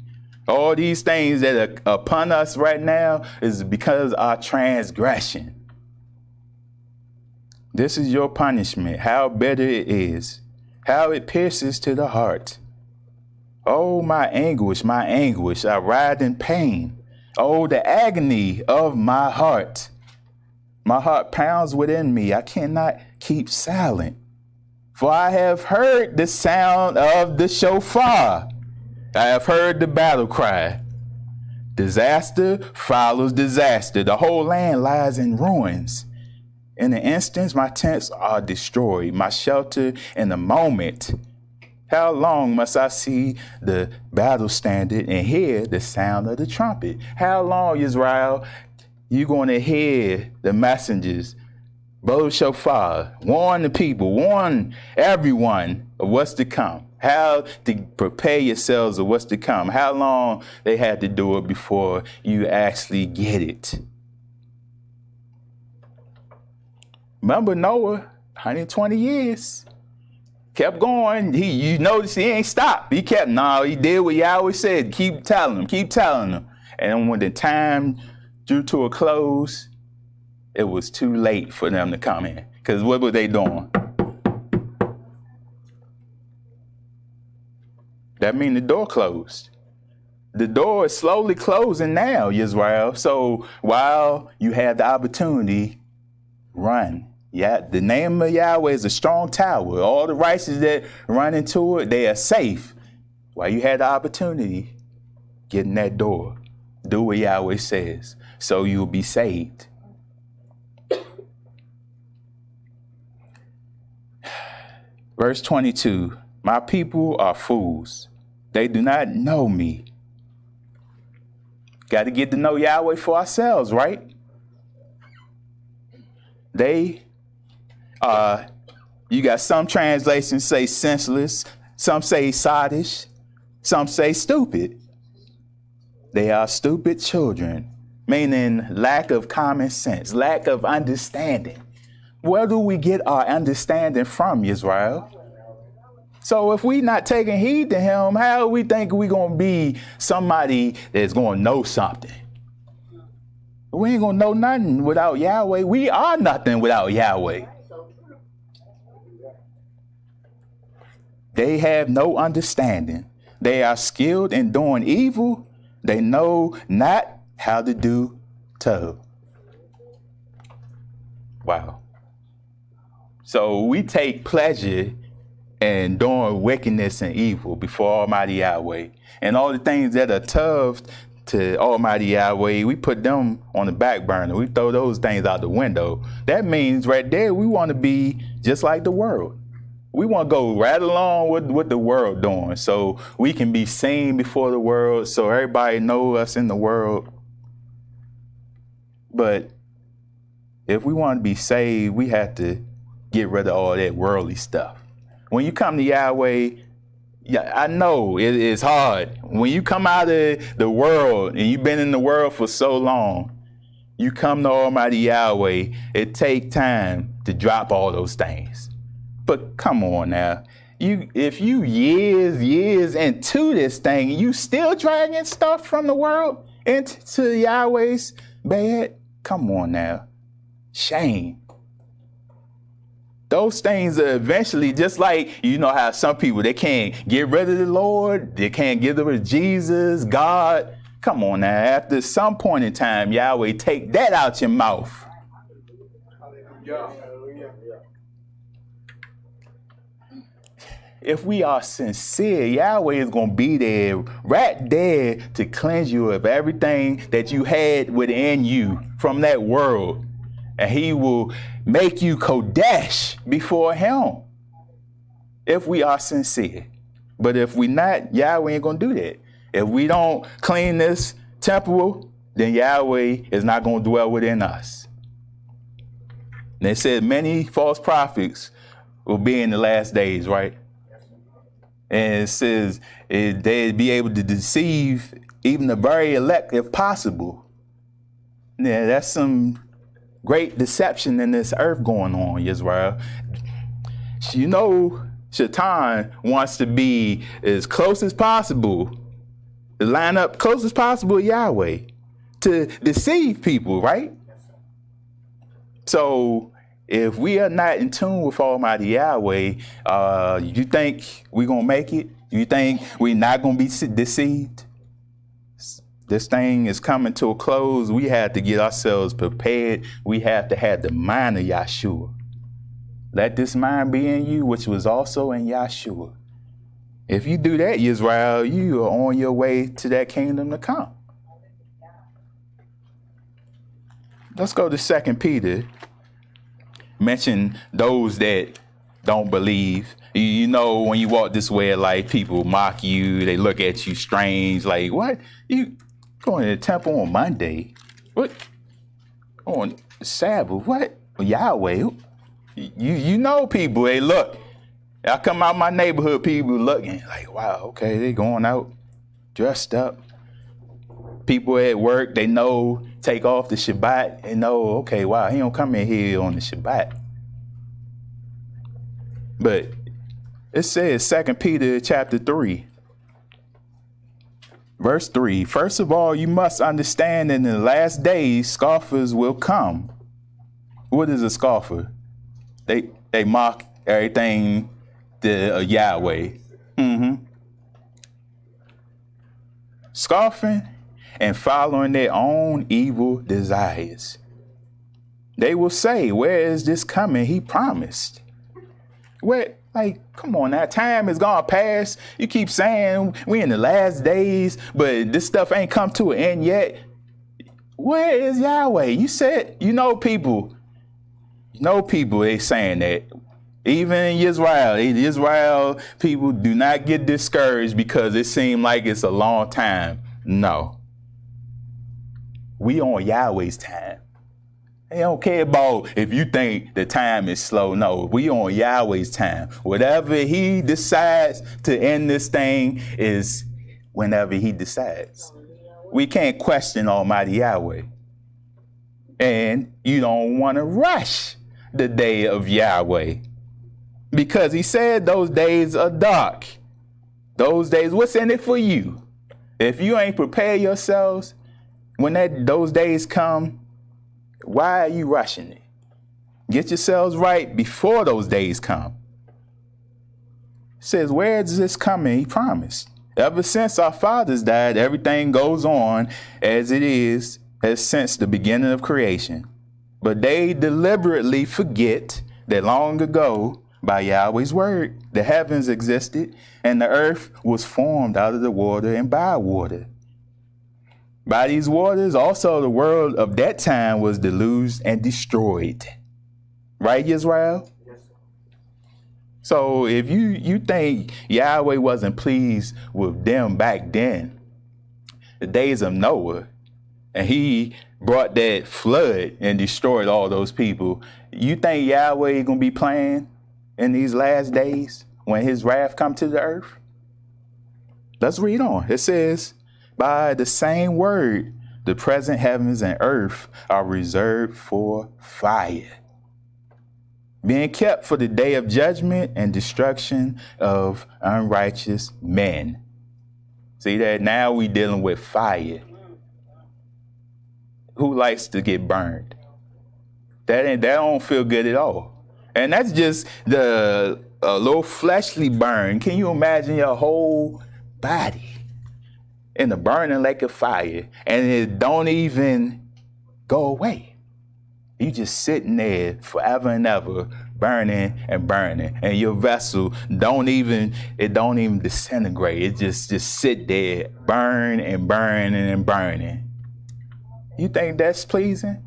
All these things that are upon us right now is because of our transgression. This is your punishment, how bitter it is, how it pierces to the heart. Oh, my anguish, I writhe in pain. Oh, the agony of my heart. My heart pounds within me. I cannot keep silent. For I have heard the sound of the shofar. I have heard the battle cry. Disaster follows disaster. The whole land lies in ruins. In an instant, my tents are destroyed, my shelter in a moment. How long must I see the battle standard and hear the sound of the trumpet? How long, Israel? You're going to hear the messengers blow shofar, warn the people, warn everyone of what's to come, how to prepare yourselves of what's to come, how long they had to do it before you actually get it. Remember Noah, 120 years, kept going. You notice he ain't stopped. He did what Yahweh said. Keep telling him. And when the time drew to a close, it was too late for them to come in. Because what were they doing? That means the door closed. The door is slowly closing now, Israel. So while you have the opportunity, run. Yeah, the name of Yahweh is a strong tower. All the righteous that run into it, they are safe. While you had the opportunity, get in that door. Do what Yahweh says, so you'll be saved. Verse 22, my people are fools. They do not know me. Got to get to know Yahweh for ourselves, right? You got some translations say senseless, some say sottish, some say stupid. They are stupid children, meaning lack of common sense, lack of understanding. Where do we get our understanding from, Israel? So if we not taking heed to him, how we think we going to be somebody that's going to know something? We ain't going to know nothing without Yahweh. We are nothing without Yahweh. They have no understanding. They are skilled in doing evil. They know not how to do good. Wow. So we take pleasure in doing wickedness and evil before Almighty Yahweh. And all the things that are tough to Almighty Yahweh, we put them on the back burner. We throw those things out the window. That means right there we want to be just like the world. We want to go right along with what the world doing so we can be seen before the world, so everybody know us in the world. But if we want to be saved, we have to get rid of all that worldly stuff. When you come to Yahweh, yeah, I know it is hard. When you come out of the world and you've been in the world for so long, you come to Almighty Yahweh, it takes time to drop all those things. But come on now, if you years into this thing, you still dragging stuff from the world into Yahweh's bed, come on now, shame. Those things are eventually, just like, you know how some people, they can't get rid of the Lord, they can't get rid of Jesus, God. Come on now, after some point in time, Yahweh take that out your mouth. If we are sincere, Yahweh is going to be there, right there to cleanse you of everything that you had within you from that world. And he will make you Kodesh before him if we are sincere. But if we not, Yahweh ain't going to do that. If we don't clean this temple, then Yahweh is not going to dwell within us. And they said many false prophets will be in the last days, right? And it says they'd be able to deceive even the very elect if possible. Yeah, that's some great deception in this earth going on, Israel. You know, Shaitan wants to be as close as possible, to line up close as possible with Yahweh, to deceive people, right? So if we are not in tune with Almighty Yahweh, you think we're going to make it? You think we're not going to be deceived? This thing is coming to a close. We have to get ourselves prepared. We have to have the mind of Yahshua. Let this mind be in you, which was also in Yahshua. If you do that, Israel, you are on your way to that kingdom to come. Let's go to 2 Peter. Mention those that don't believe. You know, when you walk this way of life, people mock you. They look at you strange. Like, what? You going to the temple on Monday? What? On Sabbath? What? Yahweh? You know people. They look. I come out my neighborhood, people looking like, wow, okay, they going out dressed up. People at work, they know, take off the Shabbat and know, okay, wow, he don't come in here on the Shabbat. But it says 2 Peter chapter 3, verse 3. First of all, you must understand that in the last days, scoffers will come. What is a scoffer? They mock everything to Yahweh. Scoffing and following their own evil desires. They will say, where is this coming he promised? Where, like, come on now, time is gonna pass. You keep saying we in the last days, but this stuff ain't come to an end yet. Where is Yahweh? You said, people, they saying that. Even in Israel, people do not get discouraged because it seems like it's a long time. No. We on Yahweh's time. They don't care about if you think the time is slow. No, we on Yahweh's time. Whatever he decides to end this thing is whenever he decides. We can't question Almighty Yahweh. And you don't want to rush the day of Yahweh. Because he said those days are dark. Those days, what's in it for you? If you ain't prepared yourselves, when those days come, why are you rushing it? Get yourselves right before those days come. It says, where is this coming? He promised. Ever since our fathers died, everything goes on as it is, as since the beginning of creation. But they deliberately forget that long ago, by Yahweh's word, the heavens existed and the earth was formed out of the water and by water. By these waters, also the world of that time was deluged and destroyed. Right, Israel? Yes. So if you think Yahweh wasn't pleased with them back then, the days of Noah, and he brought that flood and destroyed all those people, you think Yahweh is going to be playing in these last days when his wrath come to the earth? Let's read on. It says, by the same word, the present heavens and earth are reserved for fire, being kept for the day of judgment and destruction of unrighteous men. See that now we dealing with fire. Who likes to get burned? That don't feel good at all. And that's just a little fleshly burn. Can you imagine your whole body in the burning lake of fire and it don't even go away? You just sitting there forever and ever, burning and burning, and your vessel don't even disintegrate. It just sit there, burn and burning and burning. You think that's pleasing?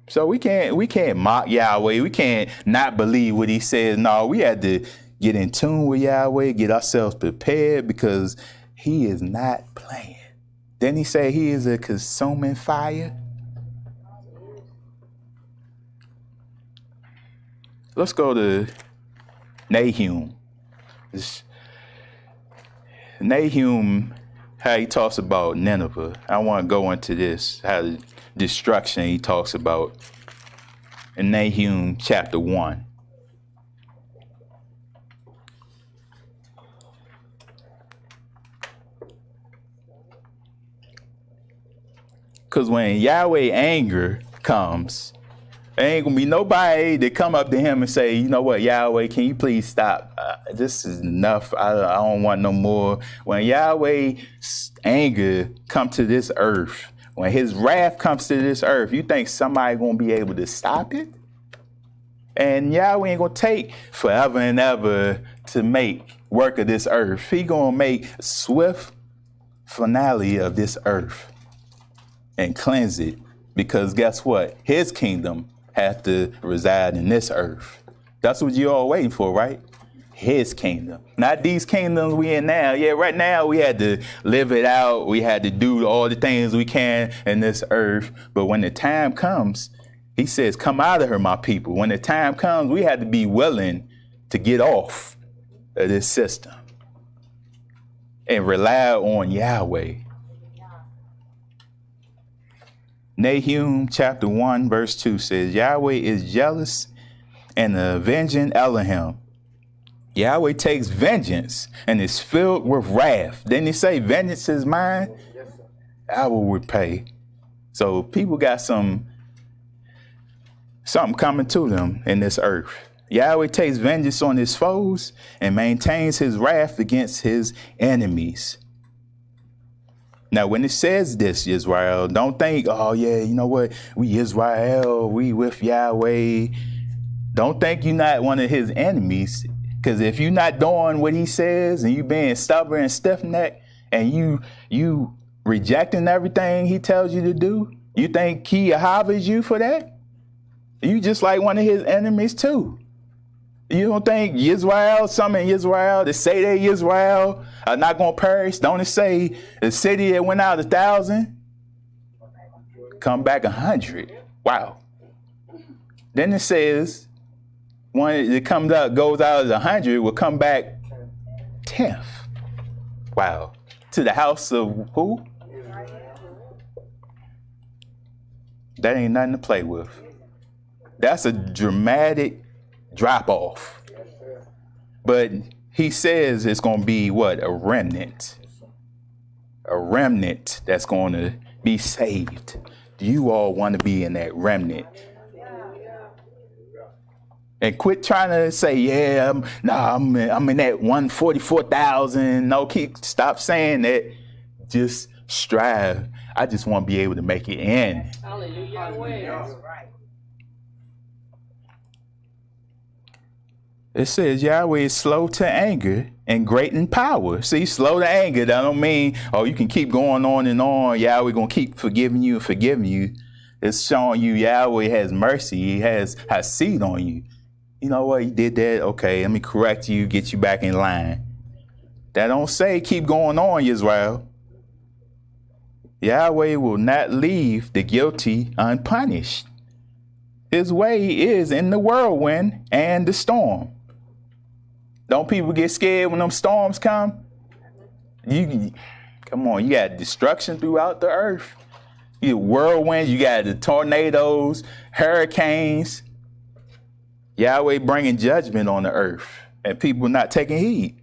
So we can't mock Yahweh. We can't not believe what he says. No, we had to get in tune with Yahweh, get ourselves prepared, because he is not playing. Didn't he say he is a consuming fire? Let's go to Nahum. Nahum, how he talks about Nineveh. I want to go into this, how the destruction he talks about in Nahum chapter 1. Because when Yahweh anger comes, there ain't gonna be nobody that come up to him and say, you know what, Yahweh, can you please stop? This is enough. I don't want no more. When Yahweh's anger come to this earth, when his wrath comes to this earth, you think somebody gonna be able to stop it? And Yahweh ain't gonna take forever and ever to make work of this earth. He gonna make swift finale of this earth and cleanse it, because guess what? His kingdom has to reside in this earth. That's what you're all waiting for, right? His kingdom, not these kingdoms we in now. Yeah, right now we had to live it out. We had to do all the things we can in this earth. But when the time comes, he says, come out of her, my people. When the time comes, we had to be willing to get off of this system and rely on Yahweh. Nahum chapter 1 verse 2 says, Yahweh is jealous and avenging Elohim. Yahweh takes vengeance and is filled with wrath. Didn't he say, vengeance is mine? I will repay. So people got something coming to them in this earth. Yahweh takes vengeance on his foes and maintains his wrath against his enemies. Now, when it says this, Israel, don't think, oh, yeah, you know what? We Israel, we with Yahweh. Don't think you're not one of his enemies, because if you're not doing what he says and you being stubborn and stiff-necked and you rejecting everything he tells you to do, you think he harvests you for that? You just like one of his enemies, too. You don't think Israel, some in Israel that say they Israel are not going to perish? Don't it say the city that went out 1,000 come back 100? Wow. Then it says one that goes out as 100 will come back 10th. Wow. To the house of who? That ain't nothing to play with. That's a dramatic drop off. But he says it's going to be what? A remnant. A remnant that's going to be saved. Do you all want to be in that remnant? And quit trying to say, yeah, I'm in that 144,000. No, stop saying that. Just strive. I just want to be able to make it in. Hallelujah. It says Yahweh is slow to anger and great in power. See, slow to anger, that don't mean, oh, you can keep going on and on. Yahweh going to keep forgiving you and forgiving you. It's showing you Yahweh has mercy. He has seed on you. You know what? He did that. Okay, let me correct you, get you back in line. That don't say keep going on, Israel. Yahweh will not leave the guilty unpunished. His way is in the whirlwind and the storm. Don't people get scared when them storms come? Come on, you got destruction throughout the earth. You got whirlwinds, you got the tornadoes, hurricanes. Yahweh bringing judgment on the earth and people not taking heed.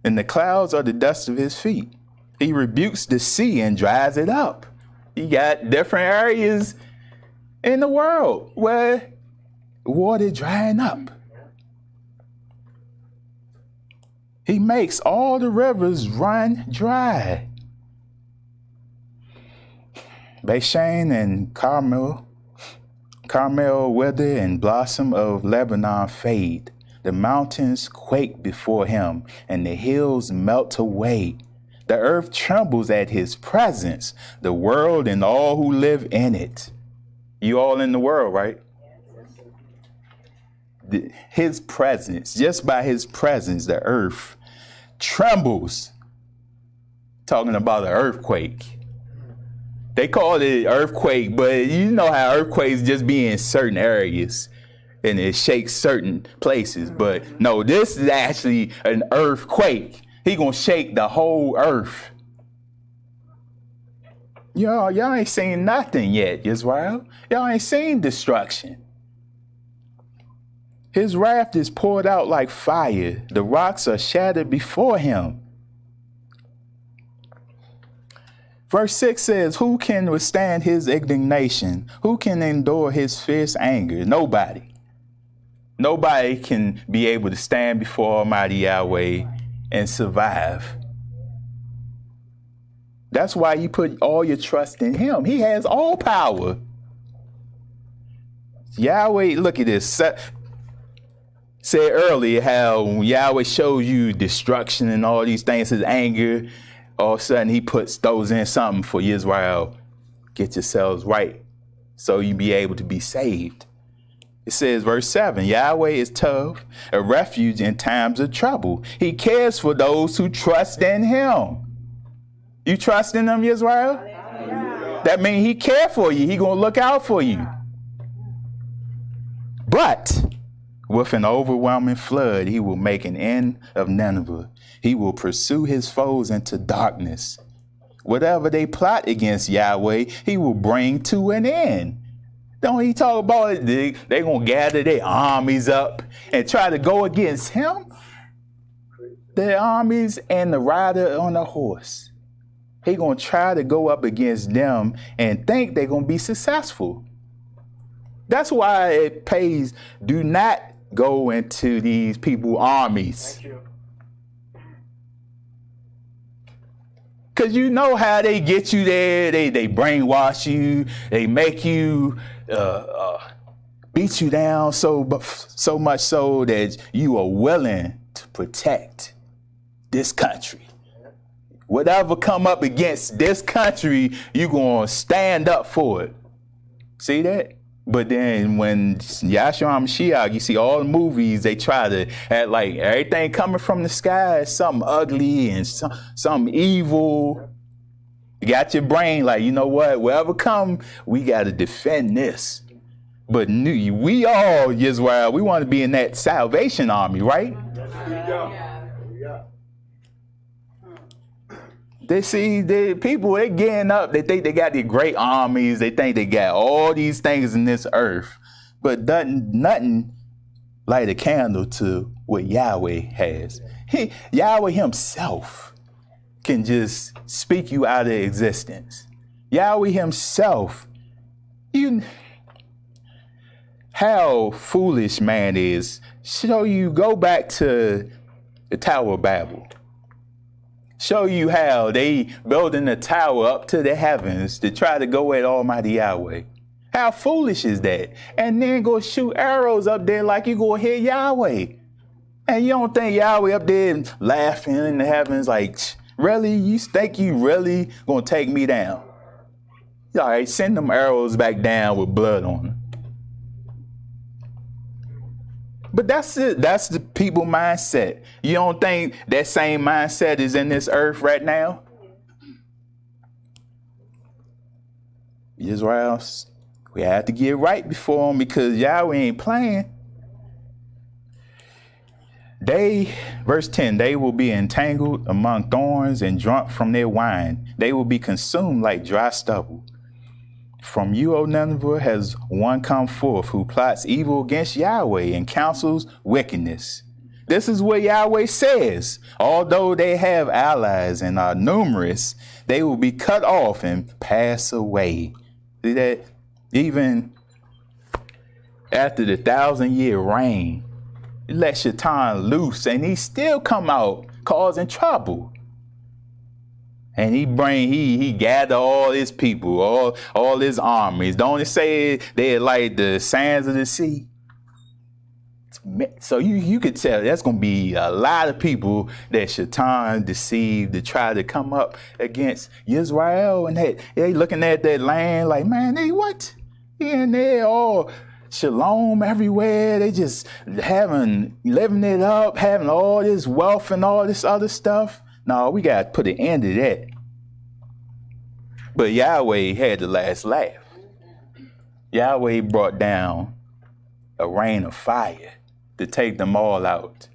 And the clouds are the dust of his feet. He rebukes the sea and dries it up. You got different areas in the world where water drying up. He makes all the rivers run dry. Bashan and Carmel wither and blossom of Lebanon fade. The mountains quake before him and the hills melt away. The earth trembles at his presence, the world and all who live in it. You all in the world, right? His presence, just by his presence, the earth trembles. Talking about an earthquake. They call it earthquake, but you know how earthquakes just be in certain areas and it shakes certain places. But no, this is actually an earthquake. He gonna shake the whole earth. Y'all ain't seen nothing yet, Israel. Y'all ain't seen destruction. His wrath is poured out like fire. The rocks are shattered before him. Verse 6 says, who can withstand his indignation? Who can endure his fierce anger? Nobody. Nobody can be able to stand before Almighty Yahweh and survive. That's why you put all your trust in him. He has all power. Yahweh, look at this. Said earlier how when Yahweh shows you destruction and all these things, his anger, all of a sudden he throws in something for Israel. Get yourselves right so you be able to be saved. It says, verse 7, Yahweh is tough, a refuge in times of trouble. He cares for those who trust in him. You trust in him, Israel? That means he cares for you. He going to look out for you. But with an overwhelming flood, he will make an end of Nineveh. He will pursue his foes into darkness. Whatever they plot against Yahweh, he will bring to an end. Don't he talk about it? They're going to gather their armies up and try to go against him? Their armies and the rider on the horse. He going to try to go up against them and think they're going to be successful. That's why it pays. Do not go into these people's armies. Because you know how they get you there. They brainwash you. They make you beat you down so much so that you are willing to protect this country. Whatever come up against this country, you're going to stand up for it. See that? But then when Yahshua Mashiach, you see all the movies, they try to act like everything coming from the sky is something ugly and something evil. You got your brain like, you know what, whatever come, we got to defend this. But we all, Israel, we want to be in that salvation army, right? Yeah. They see the people, they getting up. They think they got these great armies. They think they got all these things in this earth. But nothing light a candle to what Yahweh has. Yahweh himself can just speak you out of existence. Yahweh himself, how foolish man is. Show you, go back to the Tower of Babel. Show you how they building a tower up to the heavens to try to go at Almighty Yahweh. How foolish is that? And then go shoot arrows up there like you go hit Yahweh. And you don't think Yahweh up there laughing in the heavens like, really? You think you really gonna take me down? All right, send them arrows back down with blood on them. But that's it. That's the people mindset. You don't think that same mindset is in this earth right now? Israel, we have to get right before them because Yahweh ain't playing. Verse 10, they will be entangled among thorns and drunk from their wine. They will be consumed like dry stubble. From you, O Nineveh, has one come forth who plots evil against Yahweh and counsels wickedness. This is what Yahweh says. Although they have allies and are numerous, they will be cut off and pass away. See that? Even after the 1,000-year reign, he let Shaitan loose and he still come out causing trouble. And he gather all his people, all his armies. Don't it say they're like the sands of the sea? So you could tell that's going to be a lot of people that Shaitan deceived to try to come up against Israel. And they looking at that land like, man, they what? Here and there, all shalom everywhere. They just living it up, having all this wealth and all this other stuff. No, we got to put an end to that. But Yahweh had the last laugh. Yahweh brought down a rain of fire to take them all out.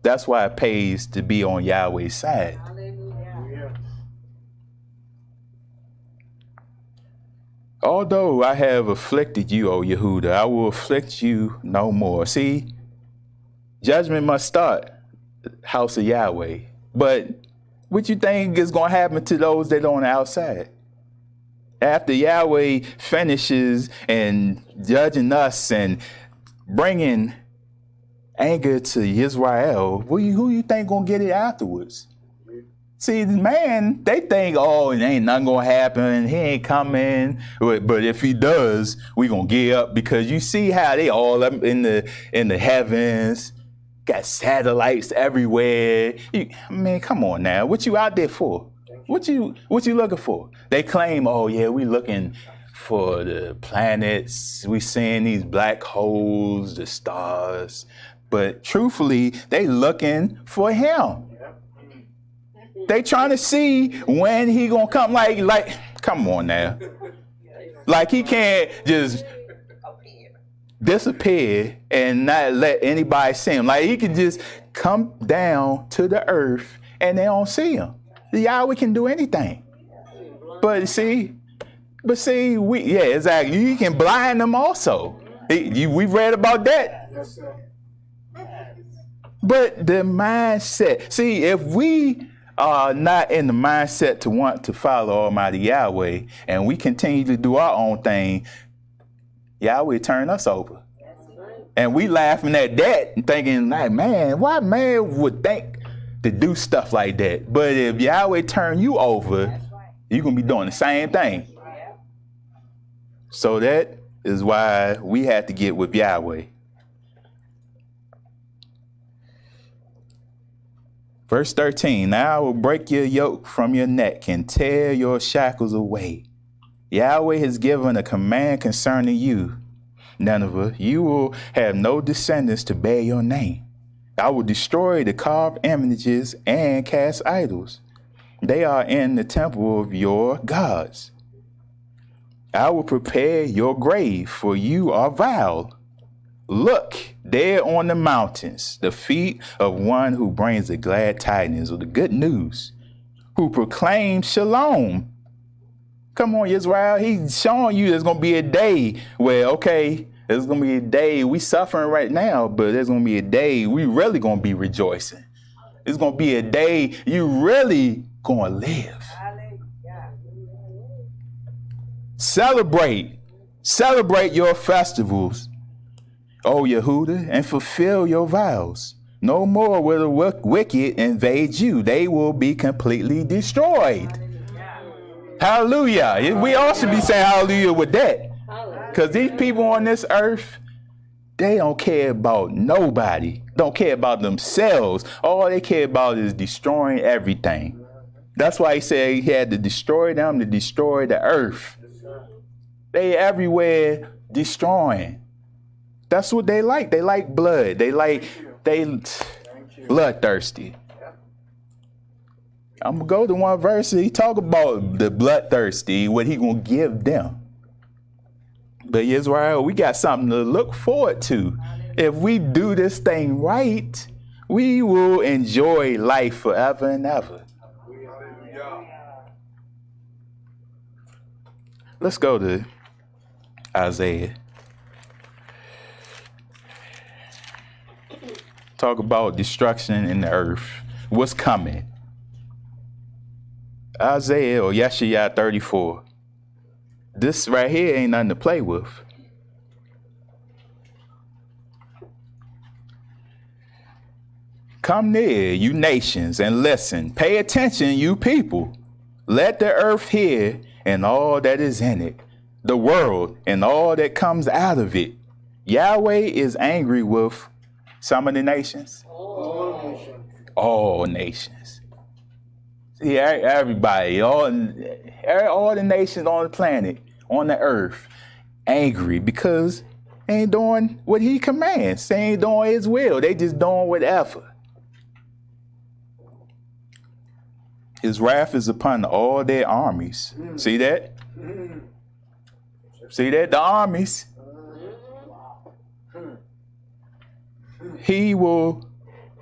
That's why it pays to be on Yahweh's side. Hallelujah. Although I have afflicted you, O Yehuda, I will afflict you no more. See, judgment must start, house of Yahweh. But what you think is going to happen to those that are on the outside? After Yahweh finishes and judging us and bringing anger to Israel, who you think going to get it afterwards? See, man, they think, oh, it ain't nothing going to happen. He ain't coming. But if he does, we going to get up because you see how they all up in the heavens. Got satellites everywhere. Come on now. What you out there for? What you looking for? They claim, oh yeah, we looking for the planets. We seeing these black holes, the stars. But truthfully, they looking for him. They trying to see when he gonna come. Like, come on now. Like he can't just disappear and not let anybody see him. Like he can just come down to the earth and they don't see him. Yahweh can do anything. But see, exactly. You can blind them also. We've read about that. Yes, sir. But the mindset, see, if we are not in the mindset to want to follow Almighty Yahweh and we continue to do our own thing, Yahweh turn us over. And we laughing at that and thinking like, man, why man would think to do stuff like that? But if Yahweh turn you over, you're going to be doing the same thing. So that is why we had to get with Yahweh. Verse 13, now I will break your yoke from your neck and tear your shackles away. Yahweh has given a command concerning you, Nineveh. You will have no descendants to bear your name. I will destroy the carved images and cast idols. They are in the temple of your gods. I will prepare your grave, for you are vile. Look, there on the mountains, the feet of one who brings the glad tidings or the good news, who proclaims shalom. Come on, Israel. He's showing you there's going to be a day where, okay, There's going to be a day, we suffering right now, but there's going to be a day we really going to be rejoicing. It's going to be a day you really going to live. Celebrate your festivals, O Yehuda, and fulfill your vows. No more will the wicked invade you. They will be completely destroyed. Hallelujah. We all should be saying hallelujah with that. Because these people on this earth, they don't care about nobody. Don't care about themselves. All they care about is destroying everything. That's why he said he had to destroy them to destroy the earth. They everywhere destroying. That's what they like. They like blood. They bloodthirsty. I'm going to go to one verse. He talk about the bloodthirsty, what he going to give them. But Israel, we got something to look forward to. If we do this thing right, we will enjoy life forever and ever. Let's go to Isaiah. Talk about destruction in the earth. What's coming? Isaiah or Yeshaya 34. This right here ain't nothing to play with. Come near, you nations, and listen. Pay attention, you people. Let the earth hear and all that is in it, the world and all that comes out of it. Yahweh is angry with some of the nations. All nations. See, everybody, all the nations on the planet, on the earth, angry because they ain't doing what he commands. They ain't doing his will. They just doing whatever. His wrath is upon all their armies. See that? See that? The armies. He will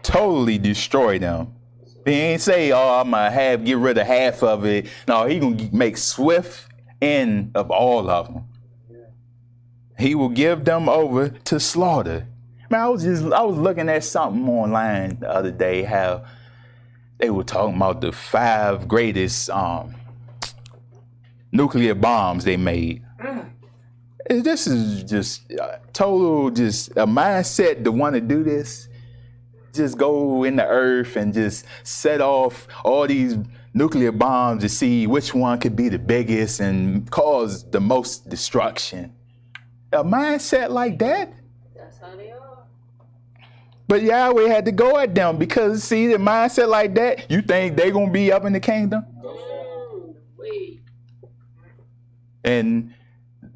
totally destroy them. He ain't say, oh, I'm going to get rid of half of it. No, he going to make swift end of all of them. He will give them over to slaughter. Man, I was looking at something online the other day, how they were talking about the 5 greatest nuclear bombs they made. This is just total, just a mindset to want to do this. Just go in the earth and just set off all these nuclear bombs to see which one could be the biggest and cause the most destruction. A mindset like that. That's how they are. But Yahweh had to go at them because, see, the mindset like that, you think they're going to be up in the kingdom? Wait. And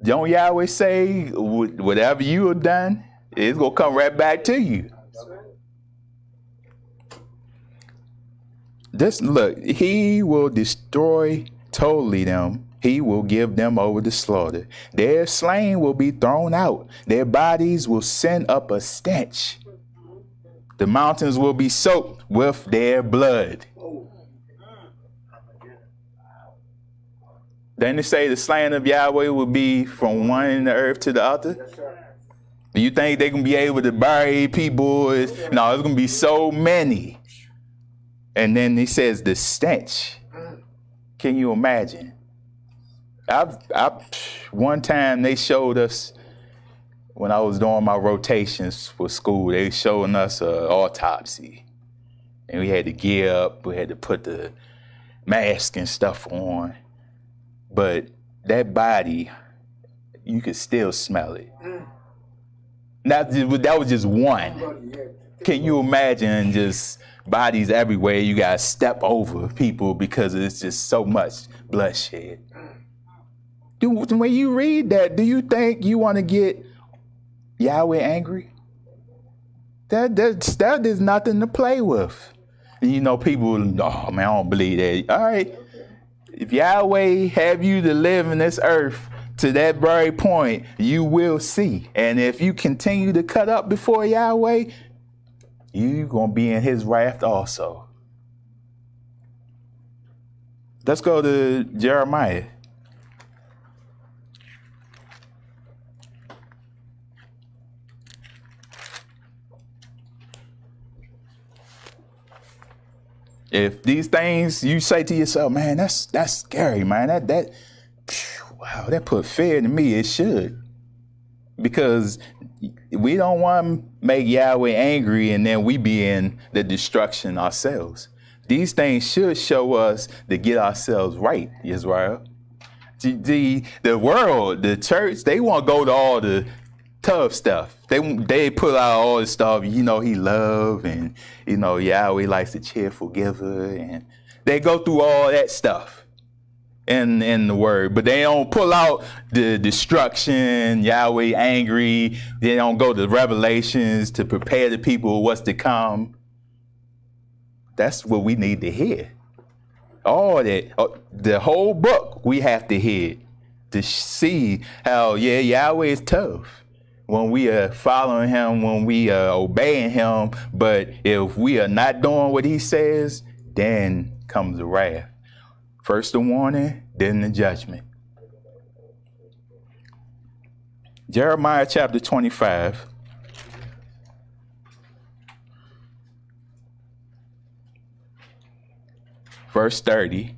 don't Yahweh say, whatever you have done, it's going to come right back to you. This, look, he will destroy totally them. He will give them over to slaughter. Their slain will be thrown out. Their bodies will send up a stench. The mountains will be soaked with their blood. Then they say the slain of Yahweh will be from one in the earth to the other. You think they can be able to bury people? No, it's going to be so many. And then he says the stench. Can you imagine? One time they showed us, when I was doing my rotations for school, they showing us an autopsy. And we had to gear up. We had to put the mask and stuff on. But that body, you could still smell it. That was just one. Can you imagine just bodies everywhere? You got to step over people because it's just so much bloodshed. When you read that, do you think you want to get Yahweh angry? That is nothing to play with. You know, people, oh man, I don't believe that. All right. If Yahweh have you to live in this earth to that very point, you will see. And if you continue to cut up before Yahweh, you're going to be in his wrath also. Let's go to Jeremiah. If these things you say to yourself, man, that's scary, man. Wow, that put fear into me. It should. Because we don't want to make Yahweh angry and then we be in the destruction ourselves. These things should show us to get ourselves right, Israel. The world, the church, they want to go to all the tough stuff. They put out all the stuff, he love, and, Yahweh likes a cheerful giver. And they go through all that stuff in the word, but they don't pull out the destruction, Yahweh angry. They don't go to Revelations to prepare the people what's to come. That's what we need to hear. All that, the whole book we have to hear to see how, Yahweh is tough when we are following him, when we are obeying him. But if we are not doing what he says, then comes the wrath. First the warning, then the judgment. Jeremiah chapter 25. Verse 30.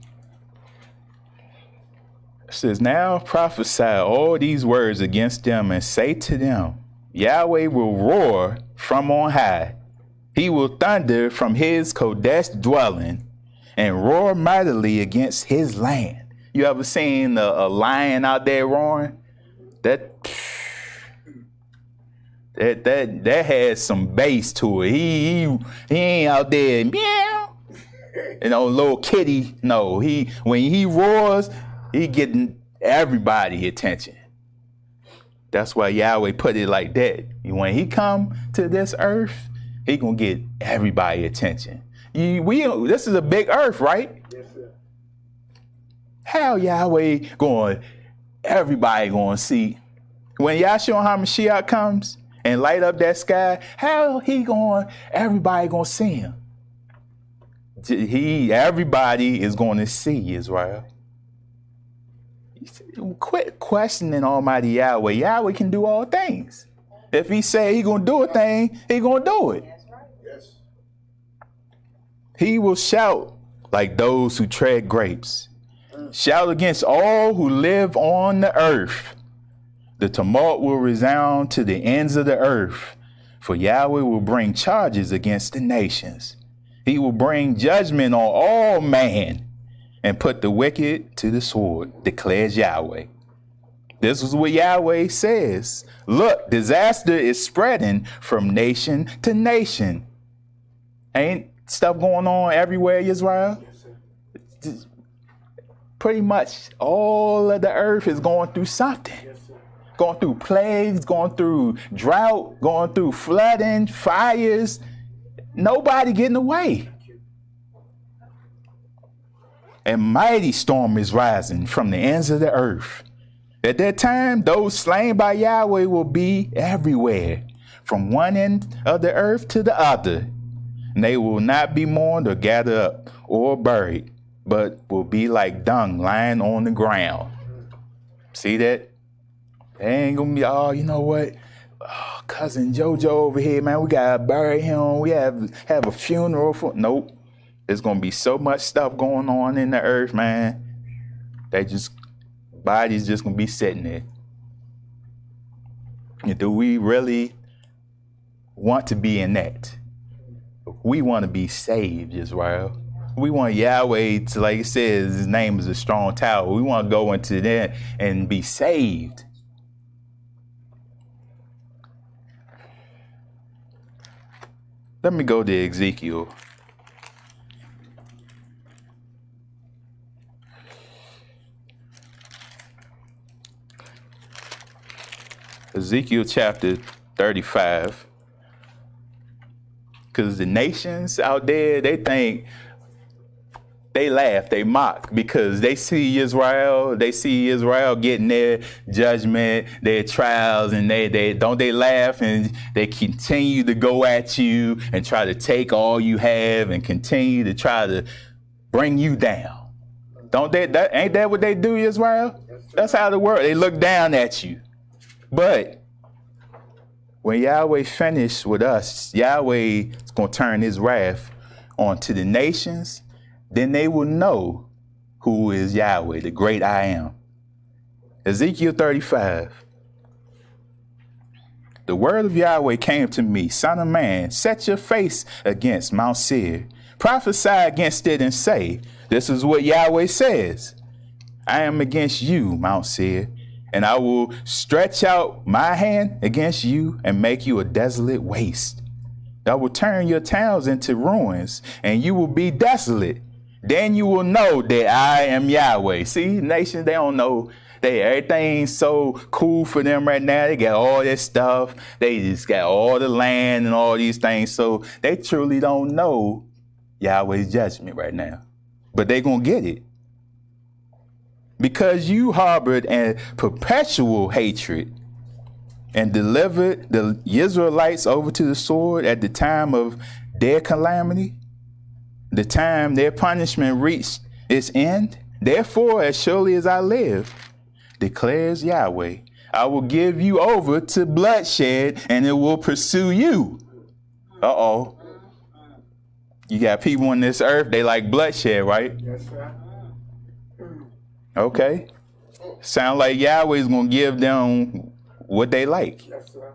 It says, now prophesy all these words against them and say to them, Yahweh will roar from on high. He will thunder from his Kodesh dwelling and roar mightily against his land. You ever seen a lion out there roaring? That has some bass to it. He ain't out there meow. Little kitty. No, when he roars, he getting everybody attention. That's why Yahweh put it like that. When he come to this earth, he gonna get everybody attention. This is a big earth, right? Yes, sir. How Yahweh everybody going to see? When Yahshua HaMashiach comes and light up that sky, how everybody going to see him? Everybody is going to see Israel. Quit questioning Almighty Yahweh. Yahweh can do all things. If he say he going to do a thing, he going to do it. He will shout like those who tread grapes. Shout against all who live on the earth. The tumult will resound to the ends of the earth, for Yahweh will bring charges against the nations. He will bring judgment on all man and put the wicked to the sword, declares Yahweh. This is what Yahweh says. Look, disaster is spreading from nation to nation. Ain't stuff going on everywhere, Israel? Yes, pretty much all of the earth is going through something. Yes, going through plagues, going through drought, going through flooding, fires. Nobody getting away. A mighty storm is rising from the ends of the earth. At that time, those slain by Yahweh will be everywhere, from one end of the earth to the other. And they will not be mourned or gathered up or buried, but will be like dung lying on the ground. See that? They ain't gonna be, oh, you know what? Oh, cousin JoJo over here, man, we gotta bury him. We have a funeral for. Nope. There's gonna be so much stuff going on in the earth, man. Body's just gonna be sitting there. And do we really want to be in that? We want to be saved, Israel. We want Yahweh to, like it says, his name is a strong tower. We want to go into that and be saved. Let me go to Ezekiel. Ezekiel chapter 35. Because the nations out there, they laugh, they mock, because they see Israel getting their judgment, their trials, and they laugh and they continue to go at you and try to take all you have and continue to try to bring you down. Ain't that what they do, Israel? That's how the world, they look down at you. But when Yahweh finished with us, Yahweh is going to turn his wrath onto the nations then they will know who is Yahweh, the great I am. Ezekiel 35. The word of Yahweh came to me, Son of man, set your face against Mount Seir. Prophesy against it and say, this is what Yahweh says. I am against you, Mount Seir, and I will stretch out my hand against you and make you a desolate waste. I will turn your towns into ruins, and you will be desolate. Then you will know that I am Yahweh. See, nations, they don't know. Everything's so cool for them right now. They got all this stuff. They just got all the land and all these things. So they truly don't know Yahweh's judgment right now. But they're going to get it. Because you harbored a perpetual hatred and delivered the Israelites over to the sword at the time of their calamity, the time their punishment reached its end. Therefore, as surely as I live, declares Yahweh, I will give you over to bloodshed and it will pursue you. Uh-oh. You got people on this earth, they like bloodshed, right? Yes, sir. Okay. Sound like Yahweh's going to give them what they like. Yes, sir.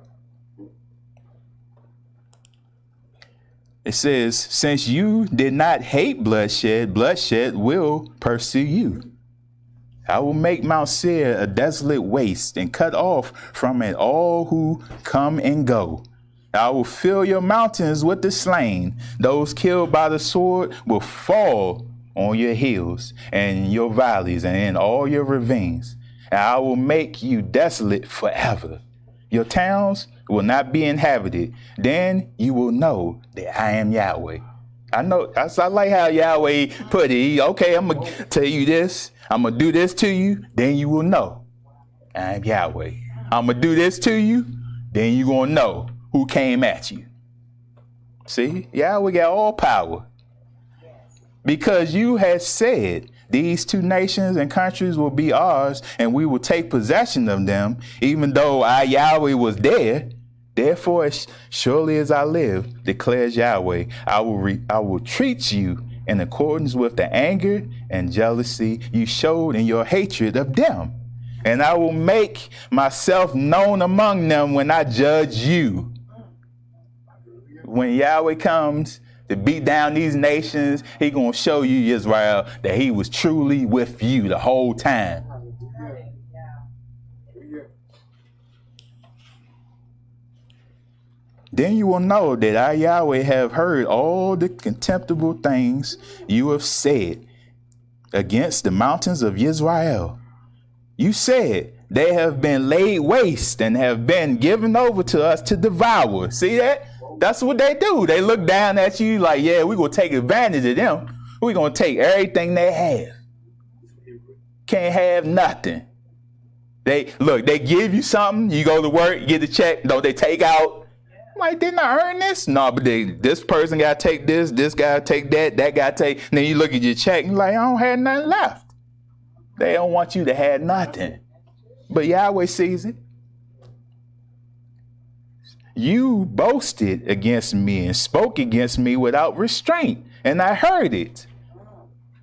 It says, since you did not hate bloodshed, bloodshed will pursue you. I will make Mount Seir a desolate waste and cut off from it all who come and go. I will fill your mountains with the slain. Those killed by the sword will fall on your hills and in your valleys and in all your ravines. And I will make you desolate forever. Your towns will not be inhabited. Then you will know that I am Yahweh. I like how Yahweh put it. Okay, I'm going to tell you this. I'm going to do this to you. Then you will know I am Yahweh. I'm going to do this to you. Then you're going to know who came at you. See, Yahweh got all power. Because you have said these two nations and countries will be ours and we will take possession of them, even though I, Yahweh, was there. Therefore, as surely as I live, declares Yahweh, I will treat you in accordance with the anger and jealousy you showed in your hatred of them. And I will make myself known among them when I judge you. When Yahweh comes to beat down these nations, he going to show you, Israel, that he was truly with you the whole time. Then you will know that I, Yahweh, have heard all the contemptible things you have said against the mountains of Israel. You said they have been laid waste and have been given over to us to devour. See that? That's what they do. They look down at you like, yeah, we're going to take advantage of them. We're going to take everything they have. Can't have nothing. They give you something. You go to work, you get the check. Don't they take out? Like, didn't I earn this? No, but this person got to take this got to take that got to take. And then you look at your check and you're like, I don't have nothing left. They don't want you to have nothing. But Yahweh sees it. You boasted against me and spoke against me without restraint, and I heard it.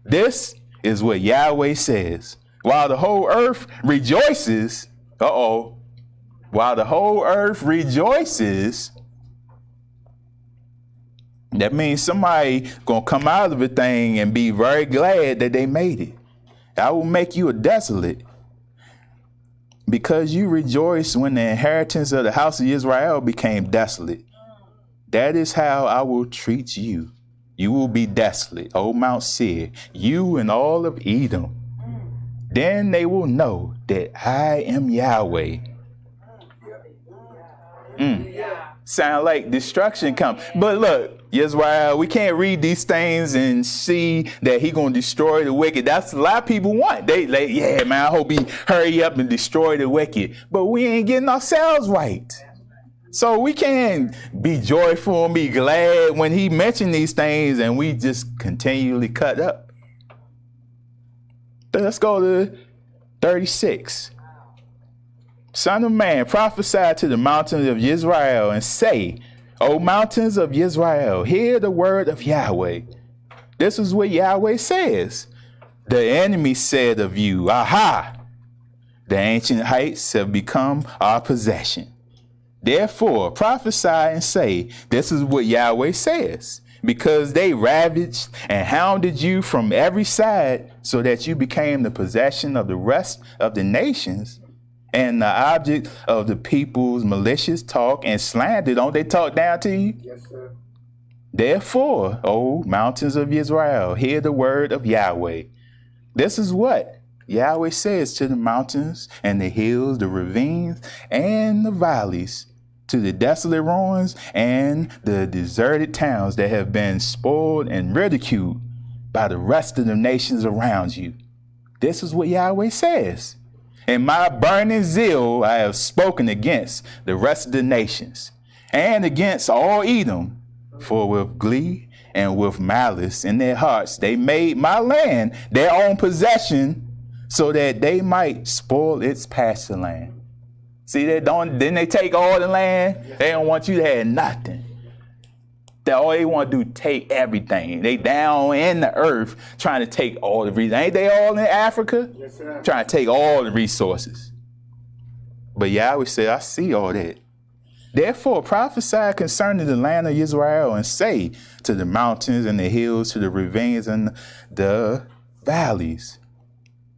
This is what Yahweh says. While the whole earth rejoices, while the whole earth rejoices, that means somebody gonna come out of a thing and be very glad that they made it. I will make you a desolate, because you rejoiced when the inheritance of the house of Israel became desolate. That is how I will treat you. You will be desolate, O Mount Seir, you and all of Edom. Then they will know that I am Yahweh. Sound like destruction come. But look, Israel, we can't read these things and see that he gonna destroy the wicked. That's a lot of people want. They yeah, man, I hope he hurry up and destroy the wicked. But we ain't getting ourselves right. So we can't be joyful and be glad when he mentioned these things and we just continually cut up. Let's go to 36. Son of man, prophesy to the mountains of Israel and say, O mountains of Israel, hear the word of Yahweh. This is what Yahweh says. The enemy said of you, aha, the ancient heights have become our possession. Therefore, prophesy and say, this is what Yahweh says. Because they ravaged and hounded you from every side, so that you became the possession of the rest of the nations and the object of the people's malicious talk and slander. Don't they talk down to you? Yes, sir. Therefore, O mountains of Israel, hear the word of Yahweh. This is what Yahweh says to the mountains and the hills, the ravines and the valleys, to the desolate ruins and the deserted towns that have been spoiled and ridiculed by the rest of the nations around you. This is what Yahweh says. In my burning zeal, I have spoken against the rest of the nations and against all Edom, for with glee and with malice in their hearts, they made my land their own possession so that they might spoil its pasture land. See, didn't they take all the land? They don't want you to have nothing. All they want to do, take everything. They down in the earth trying to take all the resources. Ain't they all in Africa? Yes, sir. Trying to take all the resources. But Yahweh said, I see all that. Therefore, prophesy concerning the land of Israel and say to the mountains and the hills, to the ravines and the valleys.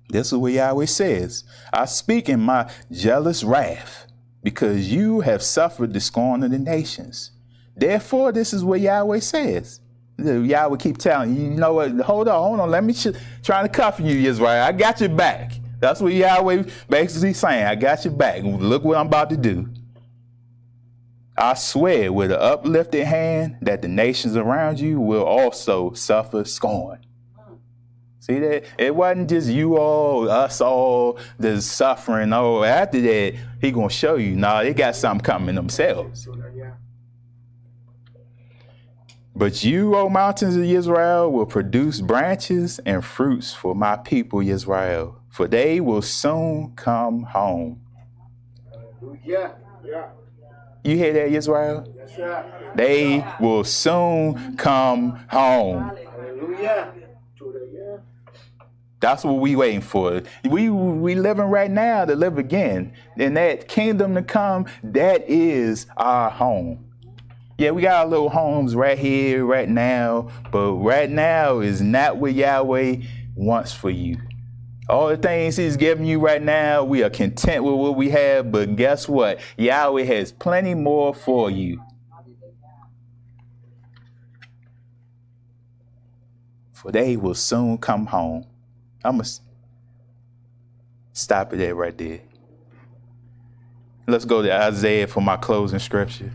This is what Yahweh says. I speak in my jealous wrath because you have suffered the scorn of the nations. Therefore, this is what Yahweh says. Yahweh keep telling you, you know what? Hold on. Let me try to cuff you, Israel. I got your back. That's what Yahweh basically saying. I got your back. Look what I'm about to do. I swear with an uplifted hand that the nations around you will also suffer scorn. See that? It wasn't just you all, us all, the suffering. Oh, after that, he going to show you, they got something coming themselves. But you, O mountains of Israel, will produce branches and fruits for my people Israel, for they will soon come home. Yeah. Yeah. You hear that, Israel? Yes, sir. They will soon come home. Hallelujah. That's what we waiting for. We living right now to live again. And that kingdom to come, that is our home. Yeah, we got our little homes right here, right now. But right now is not what Yahweh wants for you. All the things he's giving you right now, we are content with what we have. But guess what? Yahweh has plenty more for you. For they will soon come home. I'm going to stop it right there. Let's go to Isaiah for my closing scripture.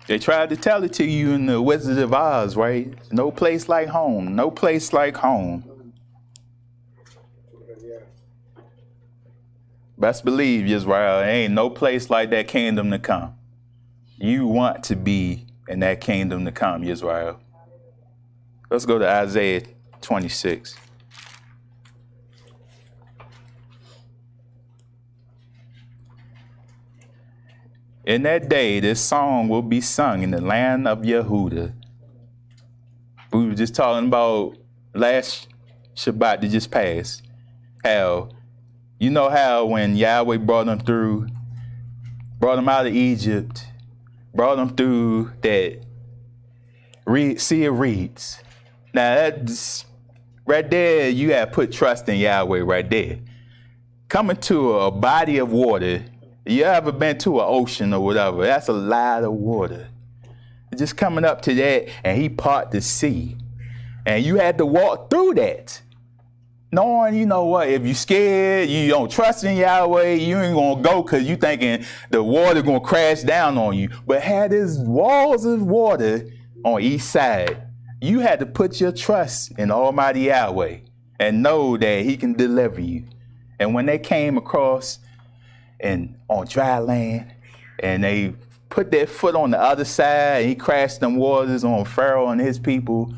They tried to tell it to you in the Wizard of Oz, right? No place like home. No place like home. Best believe, Israel, there ain't no place like that kingdom to come. You want to be in that kingdom to come, Israel. Let's go to Isaiah 26. In that day, this song will be sung in the land of Yehuda. We were just talking about last Shabbat that just passed. How when Yahweh brought them out of Egypt, brought them through that Sea of Reeds. Now, that's right there, you have put trust in Yahweh right there. Coming to a body of water. You ever been to an ocean or whatever? That's a lot of water. Just coming up to that, and he parted the sea. And you had to walk through that. Knowing, you know what, if you're scared, you don't trust in Yahweh, you ain't going to go because you thinking the water going to crash down on you. But had these walls of water on each side, you had to put your trust in Almighty Yahweh and know that he can deliver you. And when they came across and on dry land, and they put their foot on the other side, and he crashed them waters on Pharaoh and his people,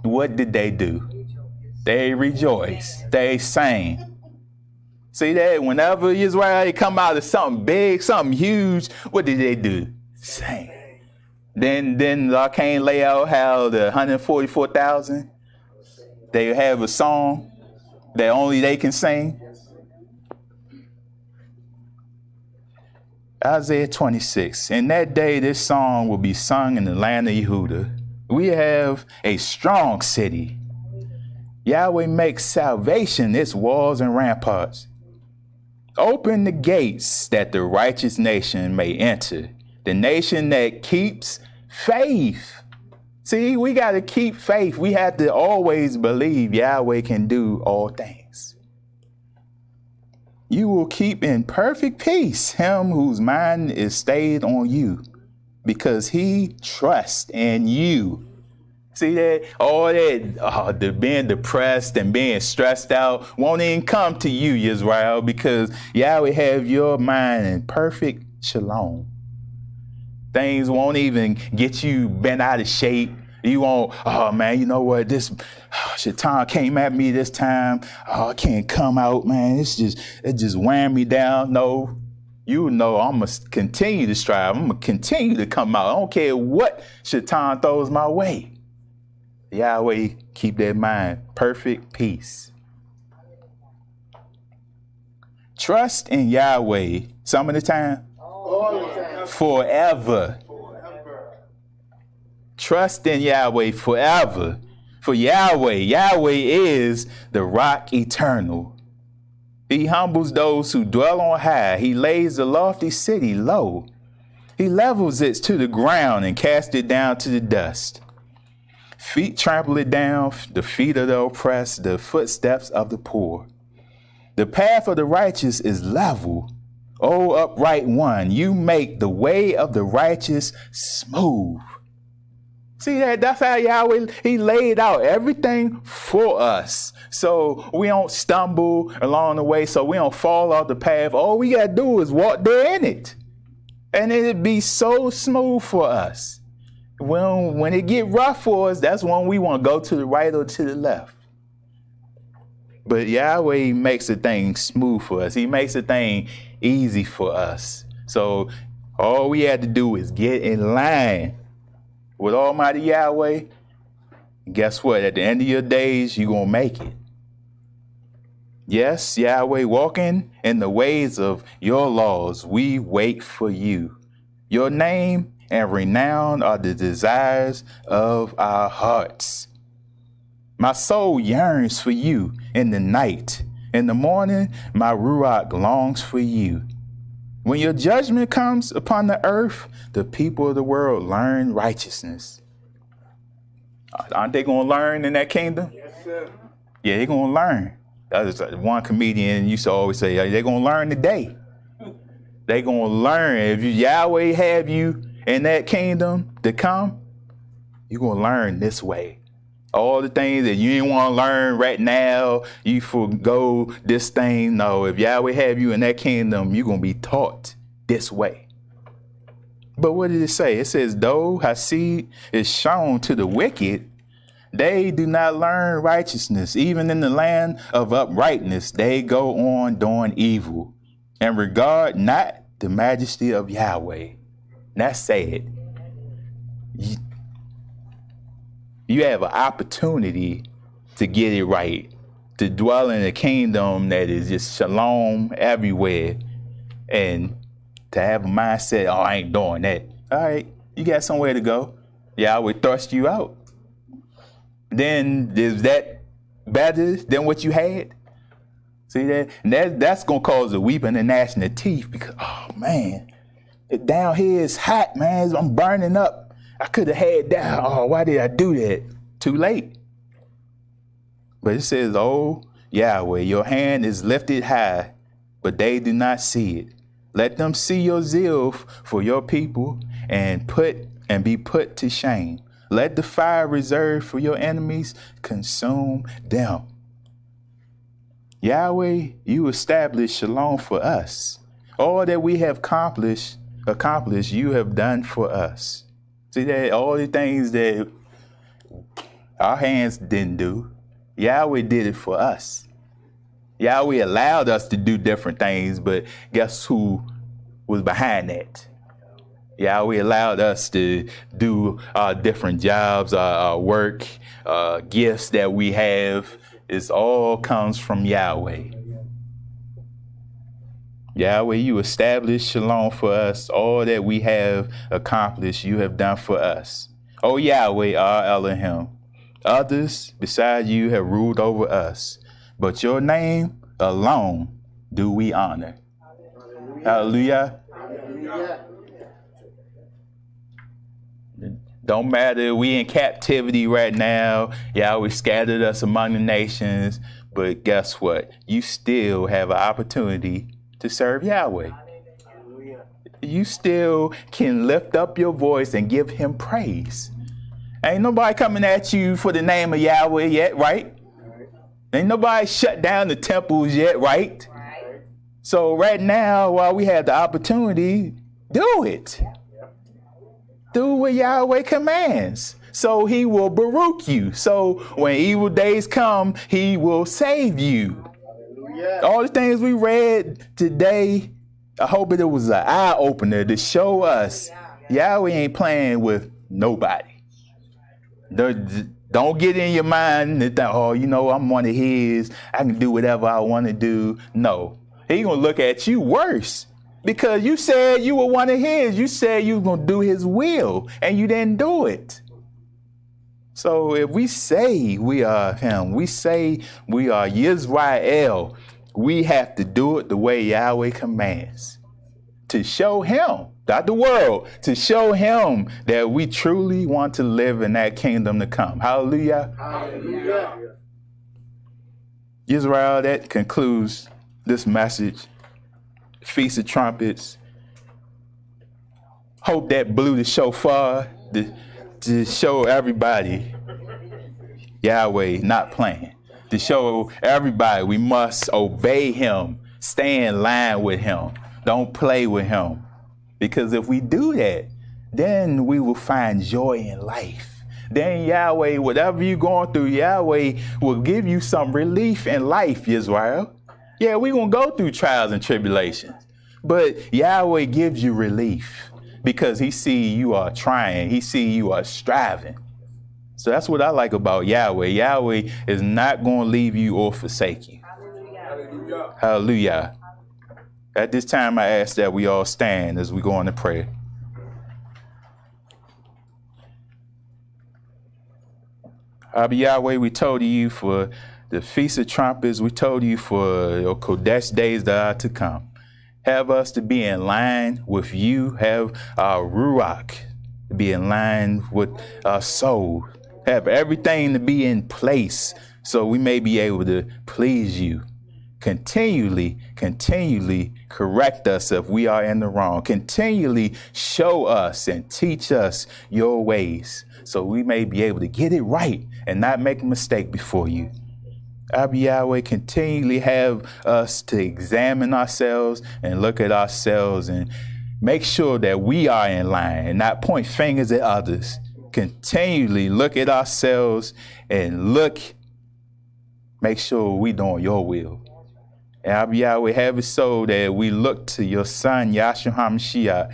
what did they do? They rejoiced. They sang. See that? Whenever Israel come out of something big, something huge, what did they do? Sing. Then I can't lay out how the 144,000, they have a song that only they can sing. Isaiah 26. In that day, this song will be sung in the land of Yehuda. We have a strong city. Yahweh makes salvation its walls and ramparts. Open the gates that the righteous nation may enter. The nation that keeps faith. See, we got to keep faith. We have to always believe Yahweh can do all things. You will keep in perfect peace him whose mind is stayed on you, because he trusts in you. See that? All that the being depressed and being stressed out won't even come to you, Israel, because Yahweh have your mind in perfect shalom. Things won't even get you bent out of shape. You won't, oh man, you know what? This Shaitan came at me this time. Oh, I can't come out, man. It just wham me down. No, you know I'm going to continue to strive. I'm going to continue to come out. I don't care what Shaitan throws my way. Yahweh, keep that mind, perfect peace. Trust in Yahweh some of the time. All the time. Forever. Trust in Yahweh forever. For Yahweh is the rock eternal. He humbles those who dwell on high. He lays the lofty city low. He levels it to the ground and casts it down to the dust. Feet trample it down, the feet of the oppressed, the footsteps of the poor. The path of the righteous is level. O upright one, you make the way of the righteous smooth. See that? That's how Yahweh, he laid out everything for us. So we don't stumble along the way, so we don't fall off the path. All we got to do is walk there in it. And it'd be so smooth for us. When it get rough for us, that's when we want to go to the right or to the left. But Yahweh makes the thing smooth for us. He makes the thing easy for us. So all we had to do is get in line with Almighty Yahweh. And guess what? At the end of your days, you're going to make it. Yes, Yahweh, walking in the ways of your laws, we wait for you. Your name and renown are the desires of our hearts. My soul yearns for you in the night. In the morning, my ruach longs for you. When your judgment comes upon the earth, the people of the world learn righteousness. Aren't they going to learn in that kingdom? Yes, sir. Yeah, they're going to learn. That's one comedian used to always say, they're going to learn today. They're going to learn. If Yahweh have you in that kingdom to come, you're going to learn this way. All the things that you didn't want to learn right now, you forgo this thing. No, if Yahweh have you in that kingdom, you're going to be taught this way. But what did it say? It says, though Hasid is shown to the wicked, they do not learn righteousness. Even in the land of uprightness, they go on doing evil and regard not the majesty of Yahweh. That's sad. You have an opportunity to get it right, to dwell in a kingdom that is just shalom everywhere, and to have a mindset, oh, I ain't doing that. All right, you got somewhere to go. Yahweh thrust you out. Then is that better than what you had? See that? And that's going to cause a weeping and gnashing of teeth because, oh, man, down here is hot, man. I'm burning up. I could have had that. Oh, why did I do that? Too late. But it says, oh, Yahweh, your hand is lifted high, but they do not see it. Let them see your zeal for your people and be put to shame. Let the fire reserved for your enemies consume them. Yahweh, you establish shalom for us. All that we have accomplished, you have done for us. See that all the things that our hands didn't do, Yahweh did it for us. Yahweh allowed us to do different things, but guess who was behind that? Yahweh allowed us to do different jobs, work, gifts that we have. It all comes from Yahweh. Yahweh, you established shalom for us. All that we have accomplished, you have done for us. Oh, Yahweh, our Elohim. Others besides you have ruled over us, but your name alone do we honor. Hallelujah. Hallelujah. Don't matter, we in captivity right now. Yahweh scattered us among the nations, but guess what? You still have an opportunity to serve Yahweh. Hallelujah. You still can lift up your voice and give him praise. Ain't nobody coming at you for the name of Yahweh yet, right? Ain't nobody shut down the temples yet, right? So right now, while we have the opportunity, do it. Do what Yahweh commands. So he will baruch you. So when evil days come, he will save you. Hallelujah. All the things we read today, I hope it was an eye opener to show us Yahweh ain't playing with nobody. Don't get in your mind that, oh, you know, I'm one of his. I can do whatever I want to do. No, he gonna look at you worse because you said you were one of his. You said you were gonna do his will and you didn't do it. So if we say we are him, we say we are Yisrael, we have to do it the way Yahweh commands to show him, not the world, to show him that we truly want to live in that kingdom to come. Hallelujah. Hallelujah. Israel, that concludes this message. Feast of Trumpets. Hope that blew the shofar to show everybody Yahweh not playing. To show everybody we must obey him, stay in line with him, don't play with him. Because if we do that, then we will find joy in life. Then Yahweh, whatever you're going through, Yahweh will give you some relief in life, Israel. Yeah, we're going to go through trials and tribulations, but Yahweh gives you relief because he see you are trying. He see you are striving. So that's what I like about Yahweh. Yahweh is not going to leave you or forsake you. Hallelujah. Hallelujah. At this time, I ask that we all stand as we go into prayer. Abba Yahweh, we told you for the Feast of Trumpets. We told you for your Kodesh days that are to come. Have us to be in line with you. Have our Ruach to be in line with our soul. Have everything to be in place so we may be able to please you. Continually correct us if we are in the wrong. Continually show us and teach us your ways so we may be able to get it right and not make a mistake before you. Abba Yahweh, continually have us to examine ourselves and look at ourselves and make sure that we are in line and not point fingers at others. Continually look at ourselves and make sure we doing your will. And Abba Yahweh, have it so that we look to your son, Yahshua HaMashiach,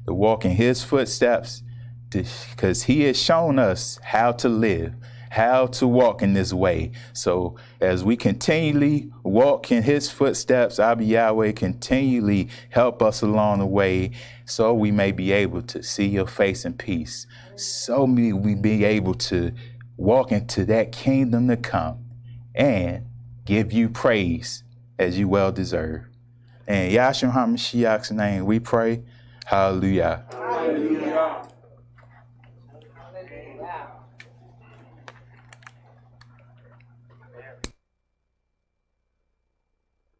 to walk in his footsteps, because he has shown us how to live, how to walk in this way. So as we continually walk in his footsteps, Abba Yahweh, continually help us along the way so we may be able to see your face in peace. So may we be able to walk into that kingdom to come and give you praise as you well deserve. In Yahshua HaMashiach's name we pray. Hallelujah. Hallelujah. Hallelujah.